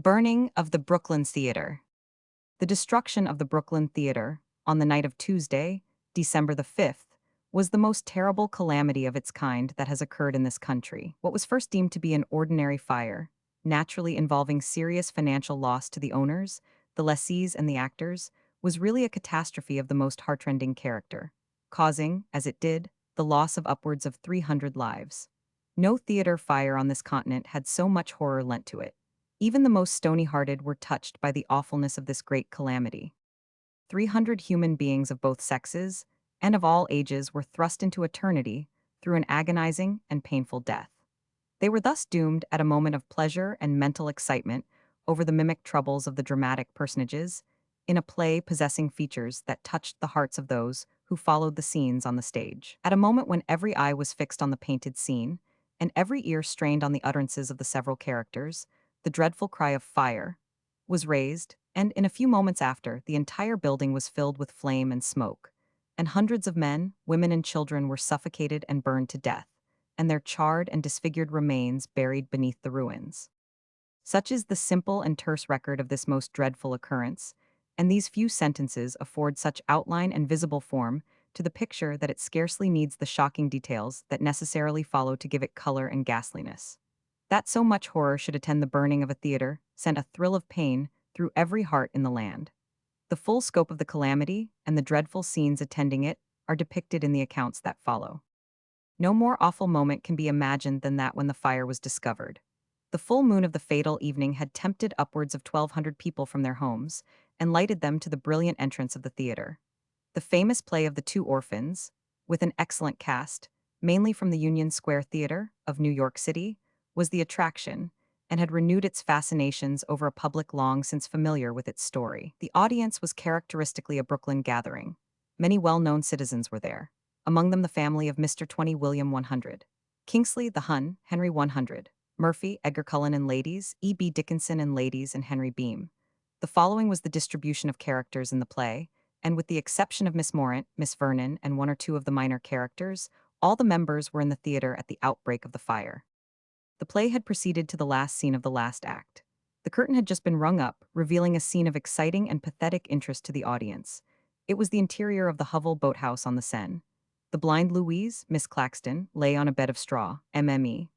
Burning of the Brooklyn Theater. The destruction of the Brooklyn Theater, on the night of Tuesday, December the 5th, was the most terrible calamity of its kind that has occurred in this country. What was first deemed to be an ordinary fire, naturally involving serious financial loss to the owners, the lessees, and the actors, was really a catastrophe of the most heartrending character, causing, as it did, the loss of upwards of 300 lives. No theater fire on this continent had so much horror lent to it. Even the most stony-hearted were touched by the awfulness of this great calamity. 300 human beings of both sexes and of all ages were thrust into eternity through an agonizing and painful death. They were thus doomed at a moment of pleasure and mental excitement over the mimic troubles of the dramatic personages in a play possessing features that touched the hearts of those who followed the scenes on the stage. At a moment when every eye was fixed on the painted scene and every ear strained on the utterances of the several characters, the dreadful cry of fire was raised, and in a few moments after, the entire building was filled with flame and smoke, and hundreds of men, women, and children were suffocated and burned to death, and their charred and disfigured remains buried beneath the ruins. Such is the simple and terse record of this most dreadful occurrence, and these few sentences afford such outline and visible form to the picture that it scarcely needs the shocking details that necessarily follow to give it color and ghastliness. That so much horror should attend the burning of a theater sent a thrill of pain through every heart in the land. The full scope of the calamity and the dreadful scenes attending it are depicted in the accounts that follow. No more awful moment can be imagined than that when the fire was discovered. The full moon of the fatal evening had tempted upwards of 1,200 people from their homes and lighted them to the brilliant entrance of the theater. The famous play of The Two Orphans, with an excellent cast, mainly from the Union Square Theater of New York City, was the attraction, and had renewed its fascinations over a public long since familiar with its story. The audience was characteristically a Brooklyn gathering. Many well-known citizens were there, among them the family of Mr. 20 William 100, Kingsley the Hun, Henry 100, Murphy, Edgar Cullen and ladies, E.B. Dickinson and ladies, and Henry Beam. The following was the distribution of characters in the play, and with the exception of Miss Morant, Miss Vernon, and one or two of the minor characters, all the members were in the theater at the outbreak of the fire. The play had proceeded to the last scene of the last act. The curtain had just been rung up, revealing a scene of exciting and pathetic interest to the audience. It was the interior of the Hovel boathouse on the Seine. The blind Louise, Miss Claxton, lay on a bed of straw, MME.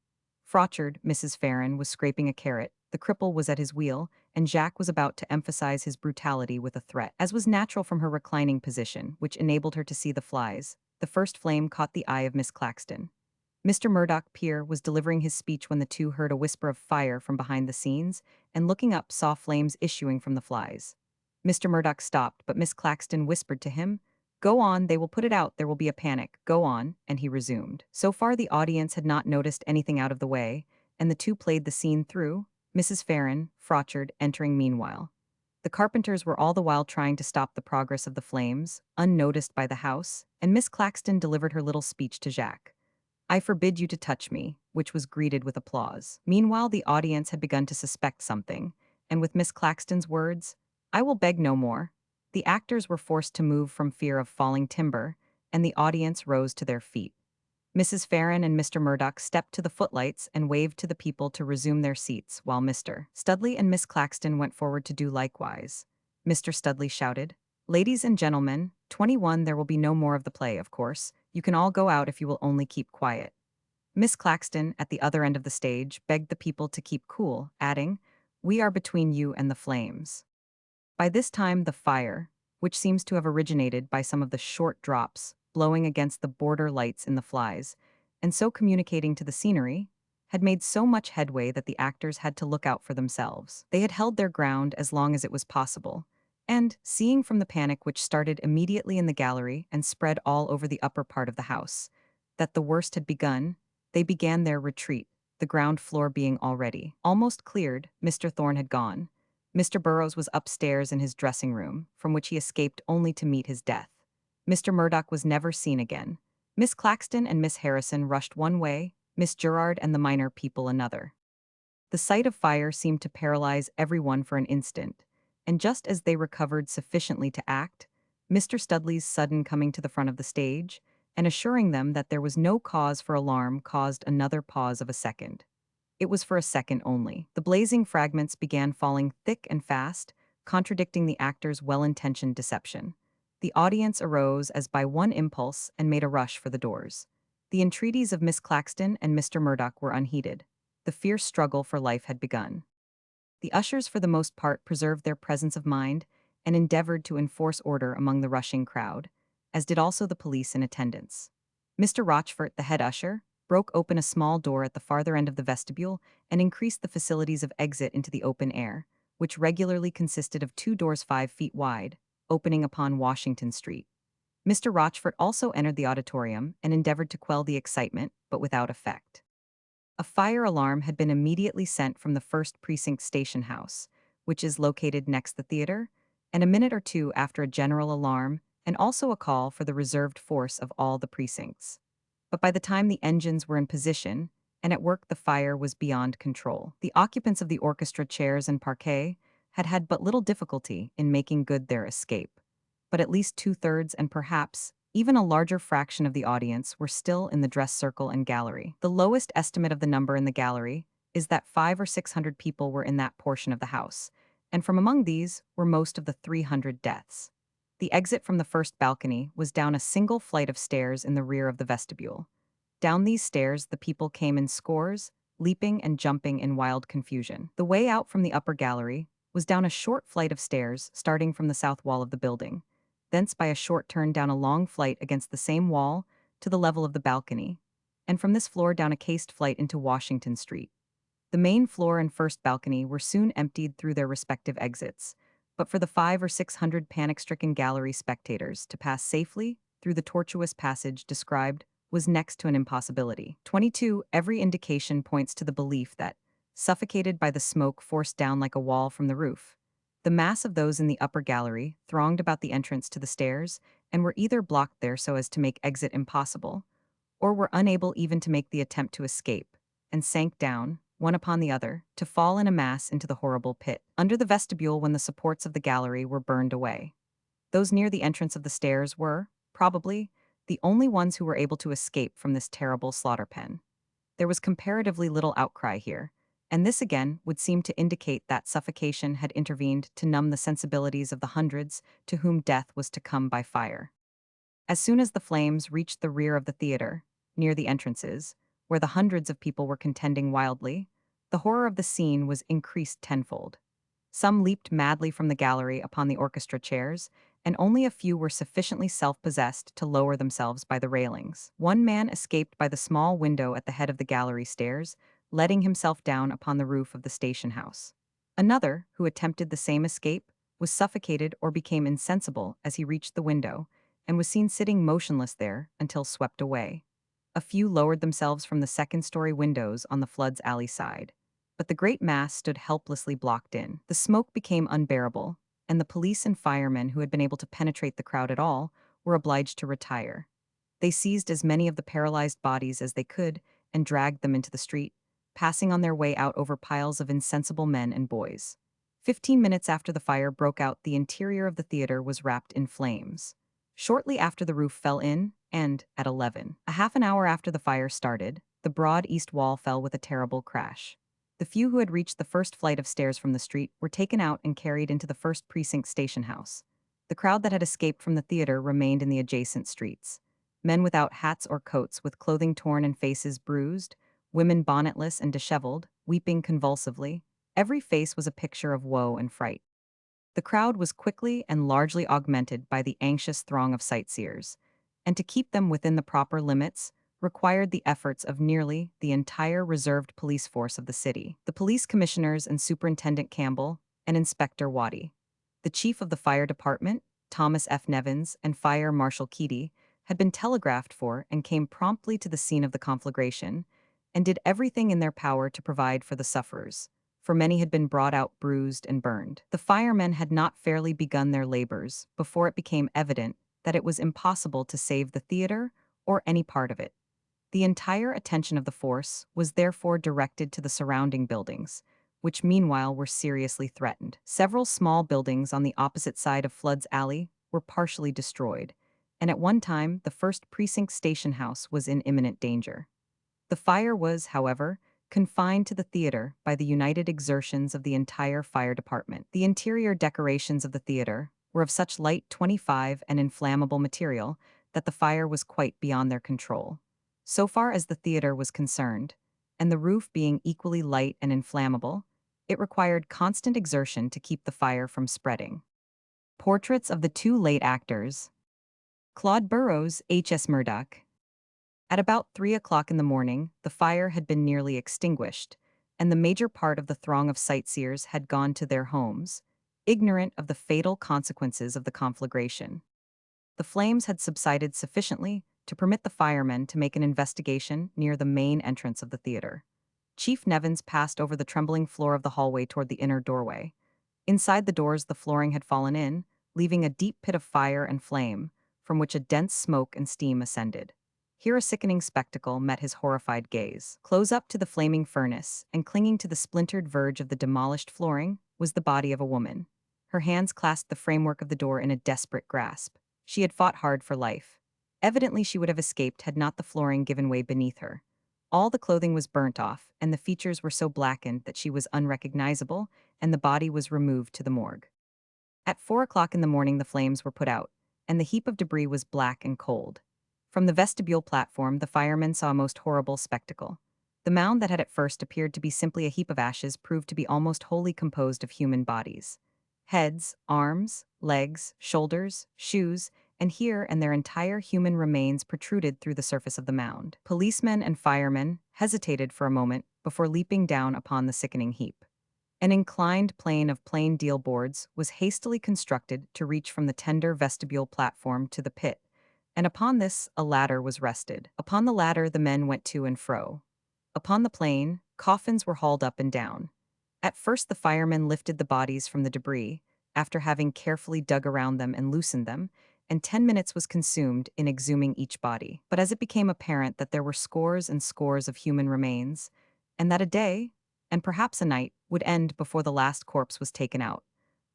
Frochard, Mrs. Farron, was scraping a carrot, the cripple was at his wheel, and Jacques was about to emphasize his brutality with a threat. As was natural from her reclining position, which enabled her to see the flies, the first flame caught the eye of Miss Claxton. Mr. Murdoch Peer was delivering his speech when the two heard a whisper of fire from behind the scenes, and looking up saw flames issuing from the flies. Mr. Murdoch stopped, but Miss Claxton whispered to him, "Go on, they will put it out, there will be a panic, go on," and he resumed. So far the audience had not noticed anything out of the way, and the two played the scene through, Mrs. Farron, Frochard, entering meanwhile. The carpenters were all the while trying to stop the progress of the flames, unnoticed by the house, and Miss Claxton delivered her little speech to Jacques. "I forbid you to touch me," which was greeted with applause. Meanwhile, the audience had begun to suspect something, and with Miss Claxton's words, "I will beg no more," the actors were forced to move from fear of falling timber, and the audience rose to their feet. Mrs. Farron and Mr. Murdoch stepped to the footlights and waved to the people to resume their seats, while Mr. Studley and Miss Claxton went forward to do likewise. Mr. Studley shouted, "Ladies and gentlemen, 21, there will be no more of the play, of course. You can all go out if you will only keep quiet." Miss Claxton, at the other end of the stage, begged the people to keep cool, adding, "We are between you and the flames." By this time the fire, which seems to have originated by some of the short drops blowing against the border lights in the flies, and so communicating to the scenery, had made so much headway that the actors had to look out for themselves. They had held their ground as long as it was possible, and, seeing from the panic which started immediately in the gallery and spread all over the upper part of the house, that the worst had begun, they began their retreat, the ground floor being already almost cleared. Mr. Thorne had gone. Mr. Burroughs was upstairs in his dressing room, from which he escaped only to meet his death. Mr. Murdoch was never seen again. Miss Claxton and Miss Harrison rushed one way, Miss Gerard and the minor people another. The sight of fire seemed to paralyze everyone for an instant, and just as they recovered sufficiently to act, Mr. Studley's sudden coming to the front of the stage and assuring them that there was no cause for alarm caused another pause of a second. It was for a second only. The blazing fragments began falling thick and fast, contradicting the actor's well-intentioned deception. The audience arose as by one impulse and made a rush for the doors. The entreaties of Miss Claxton and Mr. Murdoch were unheeded. The fierce struggle for life had begun. The ushers, for the most part, preserved their presence of mind and endeavored to enforce order among the rushing crowd, as did also the police in attendance. Mr. Rochfort, the head usher, broke open a small door at the farther end of the vestibule and increased the facilities of exit into the open air, which regularly consisted of two doors 5 feet wide, opening upon Washington Street. Mr. Rochfort also entered the auditorium and endeavored to quell the excitement, but without effect. A fire alarm had been immediately sent from the 1st Precinct Station House, which is located next the theater, and a minute or two after a general alarm, and also a call for the reserved force of all the precincts. But by the time the engines were in position and at work, the fire was beyond control. The occupants of the orchestra chairs and parquet had had but little difficulty in making good their escape, but at least two-thirds and perhaps even a larger fraction of the audience were still in the dress circle and gallery. The lowest estimate of the number in the gallery is that 500 or 600 people were in that portion of the house, and from among these were most of the 300 deaths. The exit from the first balcony was down a single flight of stairs in the rear of the vestibule. Down these stairs the people came in scores, leaping and jumping in wild confusion. The way out from the upper gallery was down a short flight of stairs starting from the south wall of the building, thence by a short turn down a long flight against the same wall to the level of the balcony, and from this floor down a cased flight into Washington Street. The main floor and first balcony were soon emptied through their respective exits, but for the 500 or 600 panic-stricken gallery spectators to pass safely through the tortuous passage described was next to an impossibility. 22. Every indication points to the belief that, suffocated by the smoke forced down like a wall from the roof, the mass of those in the upper gallery thronged about the entrance to the stairs and were either blocked there so as to make exit impossible, or were unable even to make the attempt to escape, and sank down, one upon the other, to fall in a mass into the horrible pit under the vestibule when the supports of the gallery were burned away. Those near the entrance of the stairs were, probably, the only ones who were able to escape from this terrible slaughter pen. There was comparatively little outcry here, and this again would seem to indicate that suffocation had intervened to numb the sensibilities of the hundreds to whom death was to come by fire. As soon as the flames reached the rear of the theater, near the entrances, where the hundreds of people were contending wildly, the horror of the scene was increased tenfold. Some leaped madly from the gallery upon the orchestra chairs, and only a few were sufficiently self-possessed to lower themselves by the railings. One man escaped by the small window at the head of the gallery stairs, letting himself down upon the roof of the station house. Another, who attempted the same escape, was suffocated or became insensible as he reached the window, and was seen sitting motionless there until swept away. A few lowered themselves from the second-story windows on the flood's alley side, but the great mass stood helplessly blocked in. The smoke became unbearable, and the police and firemen who had been able to penetrate the crowd at all were obliged to retire. They seized as many of the paralyzed bodies as they could and dragged them into the street, passing on their way out over piles of insensible men and boys. 15 minutes after the fire broke out, the interior of the theater was wrapped in flames. Shortly after, the roof fell in, and, at 11, a half an hour after the fire started, the broad east wall fell with a terrible crash. The few who had reached the first flight of stairs from the street were taken out and carried into the 1st Precinct Station House. The crowd that had escaped from the theater remained in the adjacent streets. Men without hats or coats, with clothing torn and faces bruised, women bonnetless and disheveled, weeping convulsively. Every face was a picture of woe and fright. The crowd was quickly and largely augmented by the anxious throng of sightseers, and to keep them within the proper limits required the efforts of nearly the entire reserved police force of the city. The police commissioners and Superintendent Campbell and Inspector Waddy, the chief of the fire department, Thomas F. Nevins, and Fire Marshal Keady, had been telegraphed for and came promptly to the scene of the conflagration, and did everything in their power to provide for the sufferers, for many had been brought out bruised and burned. The firemen had not fairly begun their labors before it became evident that it was impossible to save the theater or any part of it. The entire attention of the force was therefore directed to the surrounding buildings, which meanwhile were seriously threatened. Several small buildings on the opposite side of Flood's Alley were partially destroyed, and at one time the 1st Precinct Station House was in imminent danger. The fire was, however, confined to the theater by the united exertions of the entire fire department. The interior decorations of the theater were of such light 25 and inflammable material that the fire was quite beyond their control. So far as the theater was concerned, and the roof being equally light and inflammable, it required constant exertion to keep the fire from spreading. Portraits of the two late actors. Claude Burroughs, H.S. Murdoch. At about 3 o'clock in the morning, the fire had been nearly extinguished, and the major part of the throng of sightseers had gone to their homes, ignorant of the fatal consequences of the conflagration. The flames had subsided sufficiently to permit the firemen to make an investigation near the main entrance of the theater. Chief Nevins passed over the trembling floor of the hallway toward the inner doorway. Inside the doors, the flooring had fallen in, leaving a deep pit of fire and flame, from which a dense smoke and steam ascended. Here a sickening spectacle met his horrified gaze. Close up to the flaming furnace, and clinging to the splintered verge of the demolished flooring, was the body of a woman. Her hands clasped the framework of the door in a desperate grasp. She had fought hard for life. Evidently she would have escaped had not the flooring given way beneath her. All the clothing was burnt off, and the features were so blackened that she was unrecognizable, and the body was removed to the morgue. At 4 o'clock in the morning the flames were put out, and the heap of debris was black and cold. From the vestibule platform the firemen saw a most horrible spectacle. The mound that had at first appeared to be simply a heap of ashes proved to be almost wholly composed of human bodies. Heads, arms, legs, shoulders, shoes, and here and there entire human remains protruded through the surface of the mound. Policemen and firemen hesitated for a moment before leaping down upon the sickening heap. An inclined plane of plain deal boards was hastily constructed to reach from the tender vestibule platform to the pit, and upon this a ladder was rested. Upon the ladder the men went to and fro. Upon the plane, coffins were hauled up and down. At first the firemen lifted the bodies from the debris, after having carefully dug around them and loosened them, and 10 minutes was consumed in exhuming each body. But as it became apparent that there were scores and scores of human remains, and that a day, and perhaps a night, would end before the last corpse was taken out,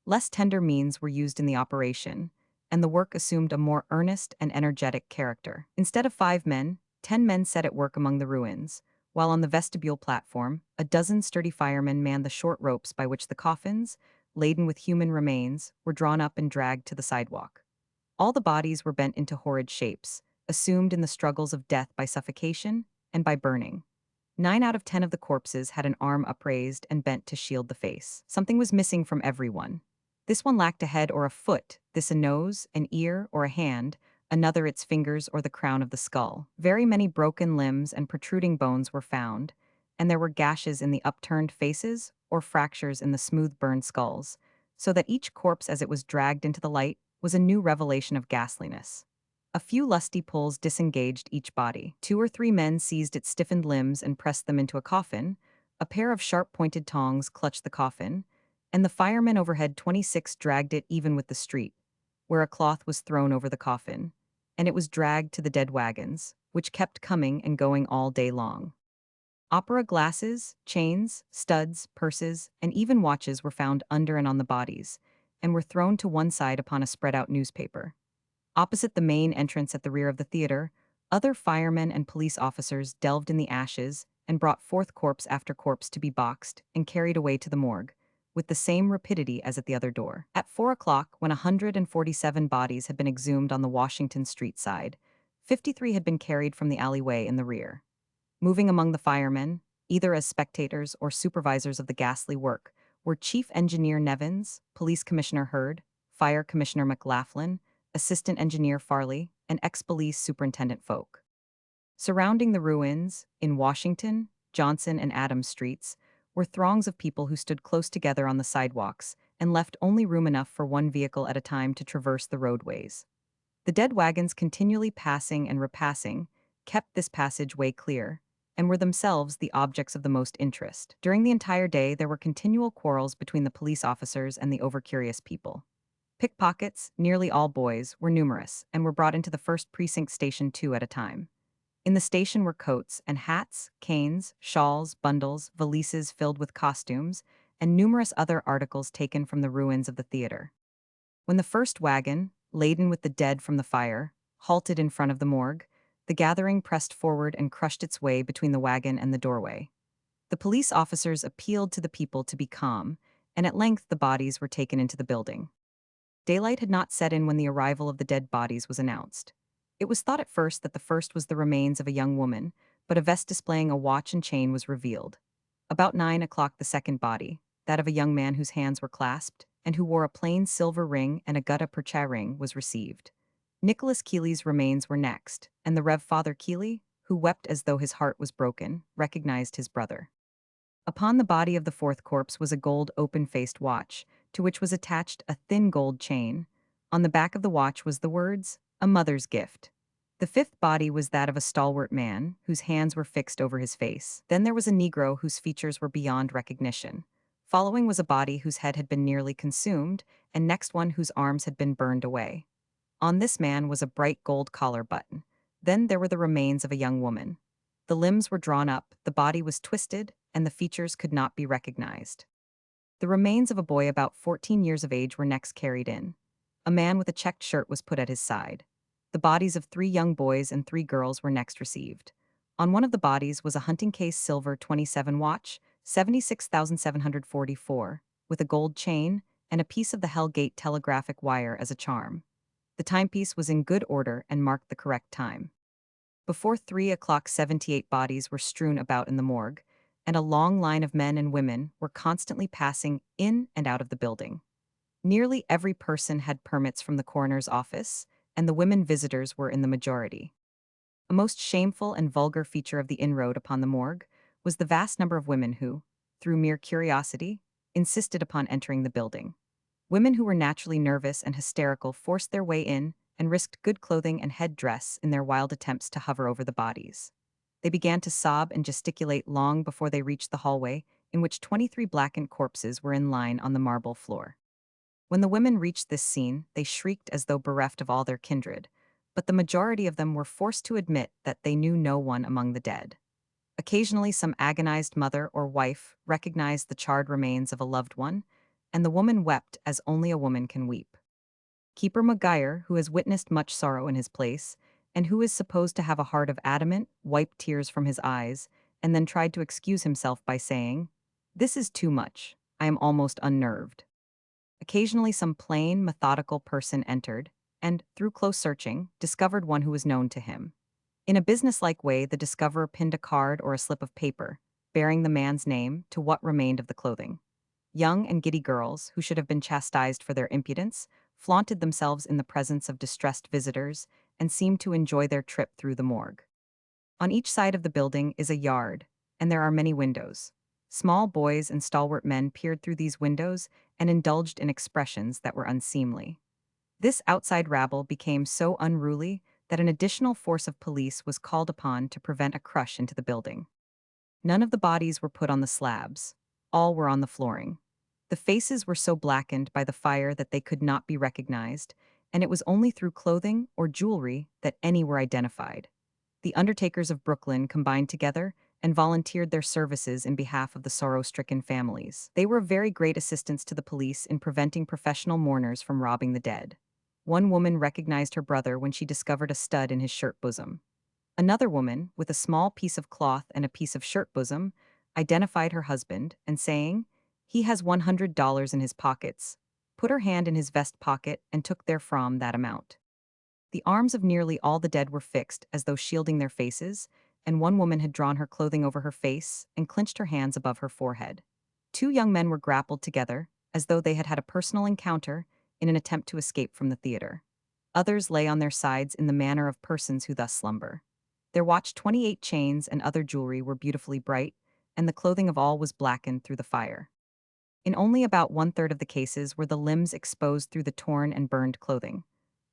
less tender means were used in the operation, and the work assumed a more earnest and energetic character. Instead of 5 men, 10 men set at work among the ruins, while on the vestibule platform, a dozen sturdy firemen manned the short ropes by which the coffins, laden with human remains, were drawn up and dragged to the sidewalk. All the bodies were bent into horrid shapes, assumed in the struggles of death by suffocation and by burning. 9 out of 10 of the corpses had an arm upraised and bent to shield the face. Something was missing from every one. This one lacked a head or a foot, this a nose, an ear, or a hand, another its fingers or the crown of the skull. Very many broken limbs and protruding bones were found, and there were gashes in the upturned faces or fractures in the smooth burned skulls, so that each corpse as it was dragged into the light was a new revelation of ghastliness. A few lusty pulls disengaged each body. 2 or 3 men seized its stiffened limbs and pressed them into a coffin, a pair of sharp-pointed tongs clutched the coffin, and the firemen overhead 26 dragged it even with the street, where a cloth was thrown over the coffin, and it was dragged to the dead wagons, which kept coming and going all day long. Opera glasses, chains, studs, purses, and even watches were found under and on the bodies, and were thrown to one side upon a spread-out newspaper. Opposite the main entrance at the rear of the theater, other firemen and police officers delved in the ashes and brought forth corpse after corpse to be boxed and carried away to the morgue, with the same rapidity as at the other door. At 4 o'clock, when 147 bodies had been exhumed on the Washington Street side, 53 had been carried from the alleyway in the rear. Moving among the firemen, either as spectators or supervisors of the ghastly work, were Chief Engineer Nevins, Police Commissioner Hurd, Fire Commissioner McLaughlin, Assistant Engineer Farley, and ex-police Superintendent Folk. Surrounding the ruins, in Washington, Johnson, and Adams streets, were throngs of people who stood close together on the sidewalks and left only room enough for one vehicle at a time to traverse the roadways. The dead wagons continually passing and repassing kept this passageway clear, and were themselves the objects of the most interest. During the entire day there were continual quarrels between the police officers and the overcurious people. Pickpockets, nearly all boys, were numerous, and were brought into the first precinct station 2 at a time. In the station were coats and hats, canes, shawls, bundles, valises filled with costumes, and numerous other articles taken from the ruins of the theater. When the first wagon, laden with the dead from the fire, halted in front of the morgue, the gathering pressed forward and crushed its way between the wagon and the doorway. The police officers appealed to the people to be calm, and at length the bodies were taken into the building. Daylight had not set in when the arrival of the dead bodies was announced. It was thought at first that the first was the remains of a young woman, but a vest displaying a watch and chain was revealed. About 9 o'clock, the second body, that of a young man whose hands were clasped, and who wore a plain silver ring and a gutta percha ring, was received. Nicholas Keeley's remains were next, and the Rev. Father Keeley, who wept as though his heart was broken, recognized his brother. Upon the body of the fourth corpse was a gold open-faced watch, to which was attached a thin gold chain. On the back of the watch was the words, "A mother's gift." The fifth body was that of a stalwart man, whose hands were fixed over his face. Then there was a Negro whose features were beyond recognition. Following was a body whose head had been nearly consumed, and next one whose arms had been burned away. On this man was a bright gold collar button. Then there were the remains of a young woman. The limbs were drawn up, the body was twisted, and the features could not be recognized. The remains of a boy about 14 years of age were next carried in. A man with a checked shirt was put at his side. The bodies of 3 young boys and 3 girls were next received. On one of the bodies was a hunting case silver 27 watch, 76,744, with a gold chain and a piece of the Hell Gate telegraphic wire as a charm. The timepiece was in good order and marked the correct time. Before 3 o'clock, 78 bodies were strewn about in the morgue, and a long line of men and women were constantly passing in and out of the building. Nearly every person had permits from the coroner's office, and the women visitors were in the majority. A most shameful and vulgar feature of the inroad upon the morgue was the vast number of women who, through mere curiosity, insisted upon entering the building. Women who were naturally nervous and hysterical forced their way in and risked good clothing and head-dress in their wild attempts to hover over the bodies. They began to sob and gesticulate long before they reached the hallway, in which 23 blackened corpses were in line on the marble floor. When the women reached this scene, they shrieked as though bereft of all their kindred, but the majority of them were forced to admit that they knew no one among the dead. Occasionally, some agonized mother or wife recognized the charred remains of a loved one, and the woman wept as only a woman can weep. Keeper Maguire, who has witnessed much sorrow in his place, and who is supposed to have a heart of adamant, wiped tears from his eyes, and then tried to excuse himself by saying, "This is too much. I am almost unnerved." Occasionally, some plain, methodical person entered, and, through close searching, discovered one who was known to him. In a businesslike way, the discoverer pinned a card or a slip of paper, bearing the man's name, to what remained of the clothing. Young and giddy girls, who should have been chastised for their impudence, flaunted themselves in the presence of distressed visitors and seemed to enjoy their trip through the morgue. On each side of the building is a yard, and there are many windows. Small boys and stalwart men peered through these windows and indulged in expressions that were unseemly. This outside rabble became so unruly that an additional force of police was called upon to prevent a crush into the building. None of the bodies were put on the slabs. All were on the flooring. The faces were so blackened by the fire that they could not be recognized, and it was only through clothing or jewelry that any were identified. The undertakers of Brooklyn combined together and volunteered their services in behalf of the sorrow-stricken families. They were of very great assistance to the police in preventing professional mourners from robbing the dead. One woman recognized her brother when she discovered a stud in his shirt bosom. Another woman, with a small piece of cloth and a piece of shirt bosom, identified her husband and saying, "He has $100 in his pockets," put her hand in his vest pocket and took therefrom that amount. The arms of nearly all the dead were fixed as though shielding their faces, and one woman had drawn her clothing over her face and clenched her hands above her forehead. 2 young men were grappled together, as though they had had a personal encounter, in an attempt to escape from the theater. Others lay on their sides in the manner of persons who thus slumber. Their watch 28 chains and other jewelry were beautifully bright, and the clothing of all was blackened through the fire. In only about 1/3 of the cases were the limbs exposed through the torn and burned clothing.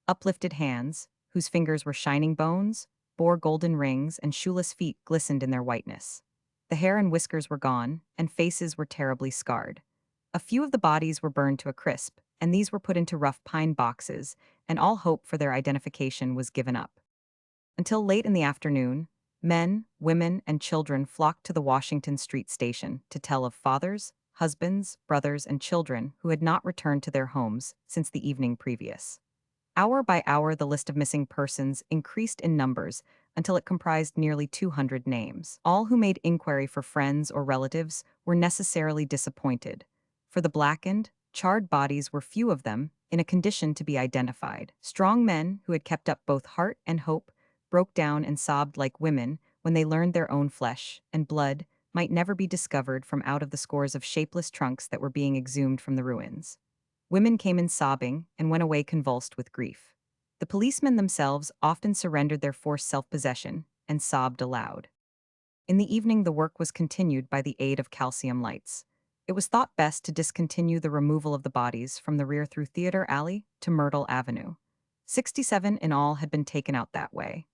Uplifted hands, whose fingers were shining bones, bore golden rings, and shoeless feet glistened in their whiteness. The hair and whiskers were gone, and faces were terribly scarred. A few of the bodies were burned to a crisp, and these were put into rough pine boxes, and all hope for their identification was given up. Until late in the afternoon, men, women, and children flocked to the Washington Street station to tell of fathers, husbands, brothers, and children who had not returned to their homes since the evening previous. Hour by hour, the list of missing persons increased in numbers until it comprised nearly 200 names. All who made inquiry for friends or relatives were necessarily disappointed. For the blackened, charred bodies were few of them, in a condition to be identified. Strong men, who had kept up both heart and hope, broke down and sobbed like women when they learned their own flesh and blood might never be discovered from out of the scores of shapeless trunks that were being exhumed from the ruins. Women came in sobbing and went away convulsed with grief. The policemen themselves often surrendered their forced self-possession and sobbed aloud. In the evening, the work was continued by the aid of calcium lights. It was thought best to discontinue the removal of the bodies from the rear through Theater Alley to Myrtle Avenue. 67 in all had been taken out that way.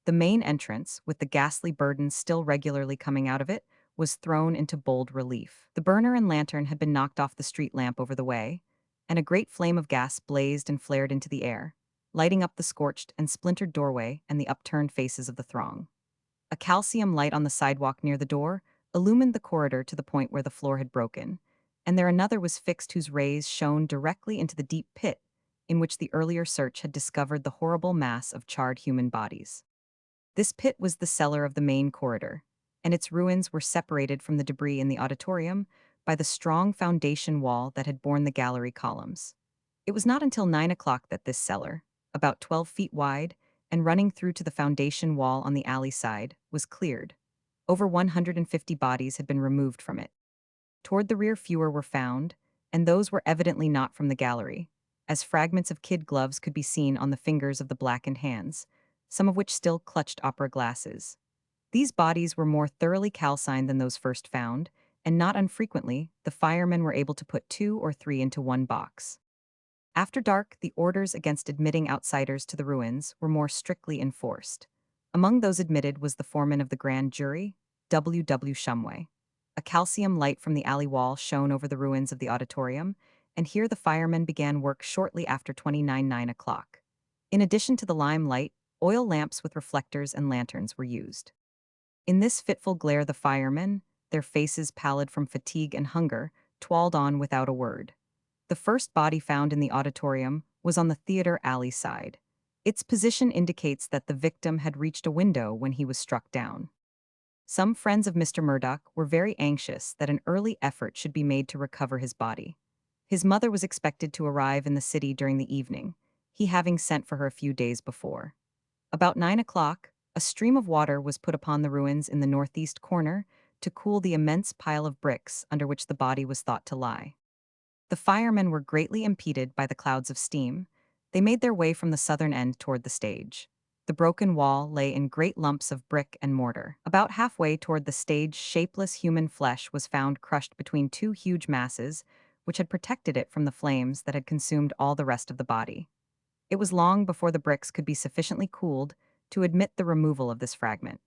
The main entrance, with the ghastly burdens still regularly coming out of it, was thrown into bold relief. The burner and lantern had been knocked off the street lamp over the way, and a great flame of gas blazed and flared into the air, lighting up the scorched and splintered doorway and the upturned faces of the throng. A calcium light on the sidewalk near the door illumined the corridor to the point where the floor had broken, and there another was fixed whose rays shone directly into the deep pit in which the earlier search had discovered the horrible mass of charred human bodies. This pit was the cellar of the main corridor, and its ruins were separated from the debris in the auditorium by the strong foundation wall that had borne the gallery columns. It was not until 9 o'clock that this cellar, about 12 feet wide and running through to the foundation wall on the alley side, was cleared. Over 150 bodies had been removed from it. Toward the rear fewer were found, and those were evidently not from the gallery, as fragments of kid gloves could be seen on the fingers of the blackened hands, some of which still clutched opera glasses. These bodies were more thoroughly calcined than those first found, and not unfrequently, the firemen were able to put 2 or 3 into one box. After dark, the orders against admitting outsiders to the ruins were more strictly enforced. Among those admitted was the foreman of the grand jury, W. W. Shumway. A calcium light from the alley wall shone over the ruins of the auditorium, and here the firemen began work shortly after 9 o'clock. In addition to the lime light, oil lamps with reflectors and lanterns were used. In this fitful glare the firemen, their faces pallid from fatigue and hunger, toiled on without a word. The first body found in the auditorium was on the theater alley side. Its position indicates that the victim had reached a window when he was struck down. Some friends of Mr. Murdoch were very anxious that an early effort should be made to recover his body. His mother was expected to arrive in the city during the evening, he having sent for her a few days before. About 9 o'clock, a stream of water was put upon the ruins in the northeast corner to cool the immense pile of bricks under which the body was thought to lie. The firemen were greatly impeded by the clouds of steam. They made their way from the southern end toward the stage. The broken wall lay in great lumps of brick and mortar. About halfway toward the stage, shapeless human flesh was found crushed between 2 huge masses, which had protected it from the flames that had consumed all the rest of the body. It was long before the bricks could be sufficiently cooled to admit the removal of this fragment.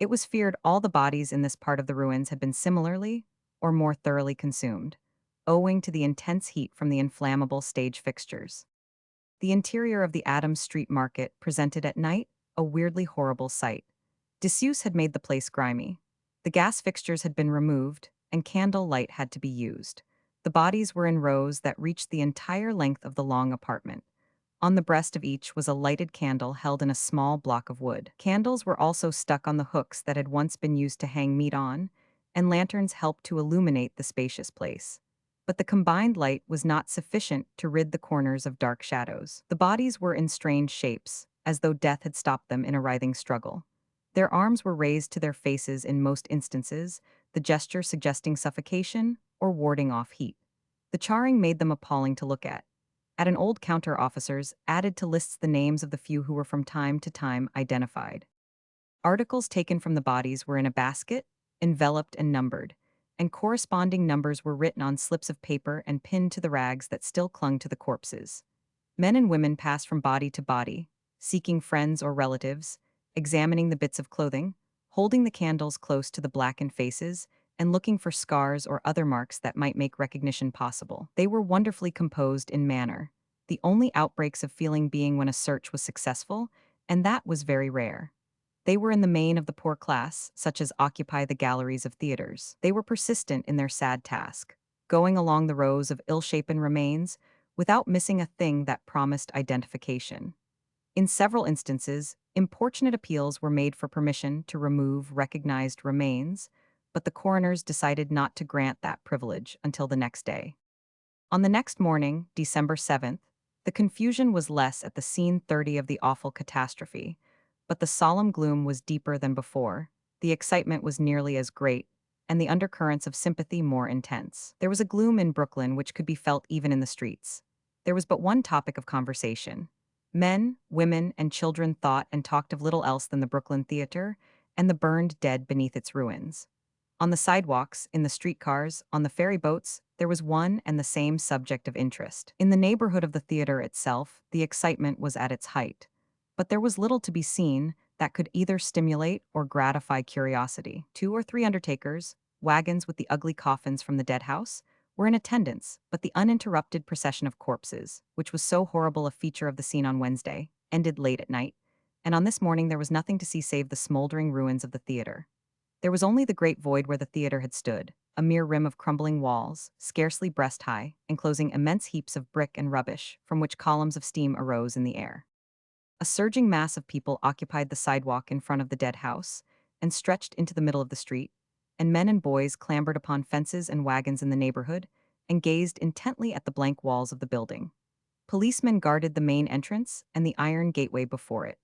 It was feared all the bodies in this part of the ruins had been similarly or more thoroughly consumed, owing to the intense heat from the inflammable stage fixtures. The interior of the Adams Street Market presented at night a weirdly horrible sight. Disuse had made the place grimy. The gas fixtures had been removed, and candle light had to be used. The bodies were in rows that reached the entire length of the long apartment. On the breast of each was a lighted candle held in a small block of wood. Candles were also stuck on the hooks that had once been used to hang meat on, and lanterns helped to illuminate the spacious place. But the combined light was not sufficient to rid the corners of dark shadows. The bodies were in strange shapes, as though death had stopped them in a writhing struggle. Their arms were raised to their faces in most instances, the gesture suggesting suffocation or warding off heat. The charring made them appalling to look at. At an old counter officers added to lists the names of the few who were from time to time identified. Articles taken from the bodies were in a basket, enveloped and numbered, and corresponding numbers were written on slips of paper and pinned to the rags that still clung to the corpses. Men and women passed from body to body, seeking friends or relatives, examining the bits of clothing, holding the candles close to the blackened faces, and looking for scars or other marks that might make recognition possible. They were wonderfully composed in manner, the only outbreaks of feeling being when a search was successful, and that was very rare. They were in the main of the poor class, such as occupy the galleries of theaters. They were persistent in their sad task, going along the rows of ill-shapen remains without missing a thing that promised identification. In several instances, importunate appeals were made for permission to remove recognized remains, but the coroners decided not to grant that privilege until the next day. On the next morning, December 7th, the confusion was less at the scene 30 of the awful catastrophe, but the solemn gloom was deeper than before, the excitement was nearly as great, and the undercurrents of sympathy more intense. There was a gloom in Brooklyn which could be felt even in the streets. There was but one topic of conversation. Men, women, and children thought and talked of little else than the Brooklyn Theater and the burned dead beneath its ruins. On the sidewalks, in the streetcars, on the ferry boats, there was one and the same subject of interest. In the neighborhood of the theater itself, the excitement was at its height. But there was little to be seen that could either stimulate or gratify curiosity. 2 or 3 undertakers, wagons with the ugly coffins from the dead house, were in attendance, but the uninterrupted procession of corpses, which was so horrible a feature of the scene on Wednesday, ended late at night, and on this morning there was nothing to see save the smoldering ruins of the theater. There was only the great void where the theater had stood, a mere rim of crumbling walls, scarcely breast-high, enclosing immense heaps of brick and rubbish, from which columns of steam arose in the air. A surging mass of people occupied the sidewalk in front of the dead house, and stretched into the middle of the street, and men and boys clambered upon fences and wagons in the neighborhood, and gazed intently at the blank walls of the building. Policemen guarded the main entrance and the iron gateway before it.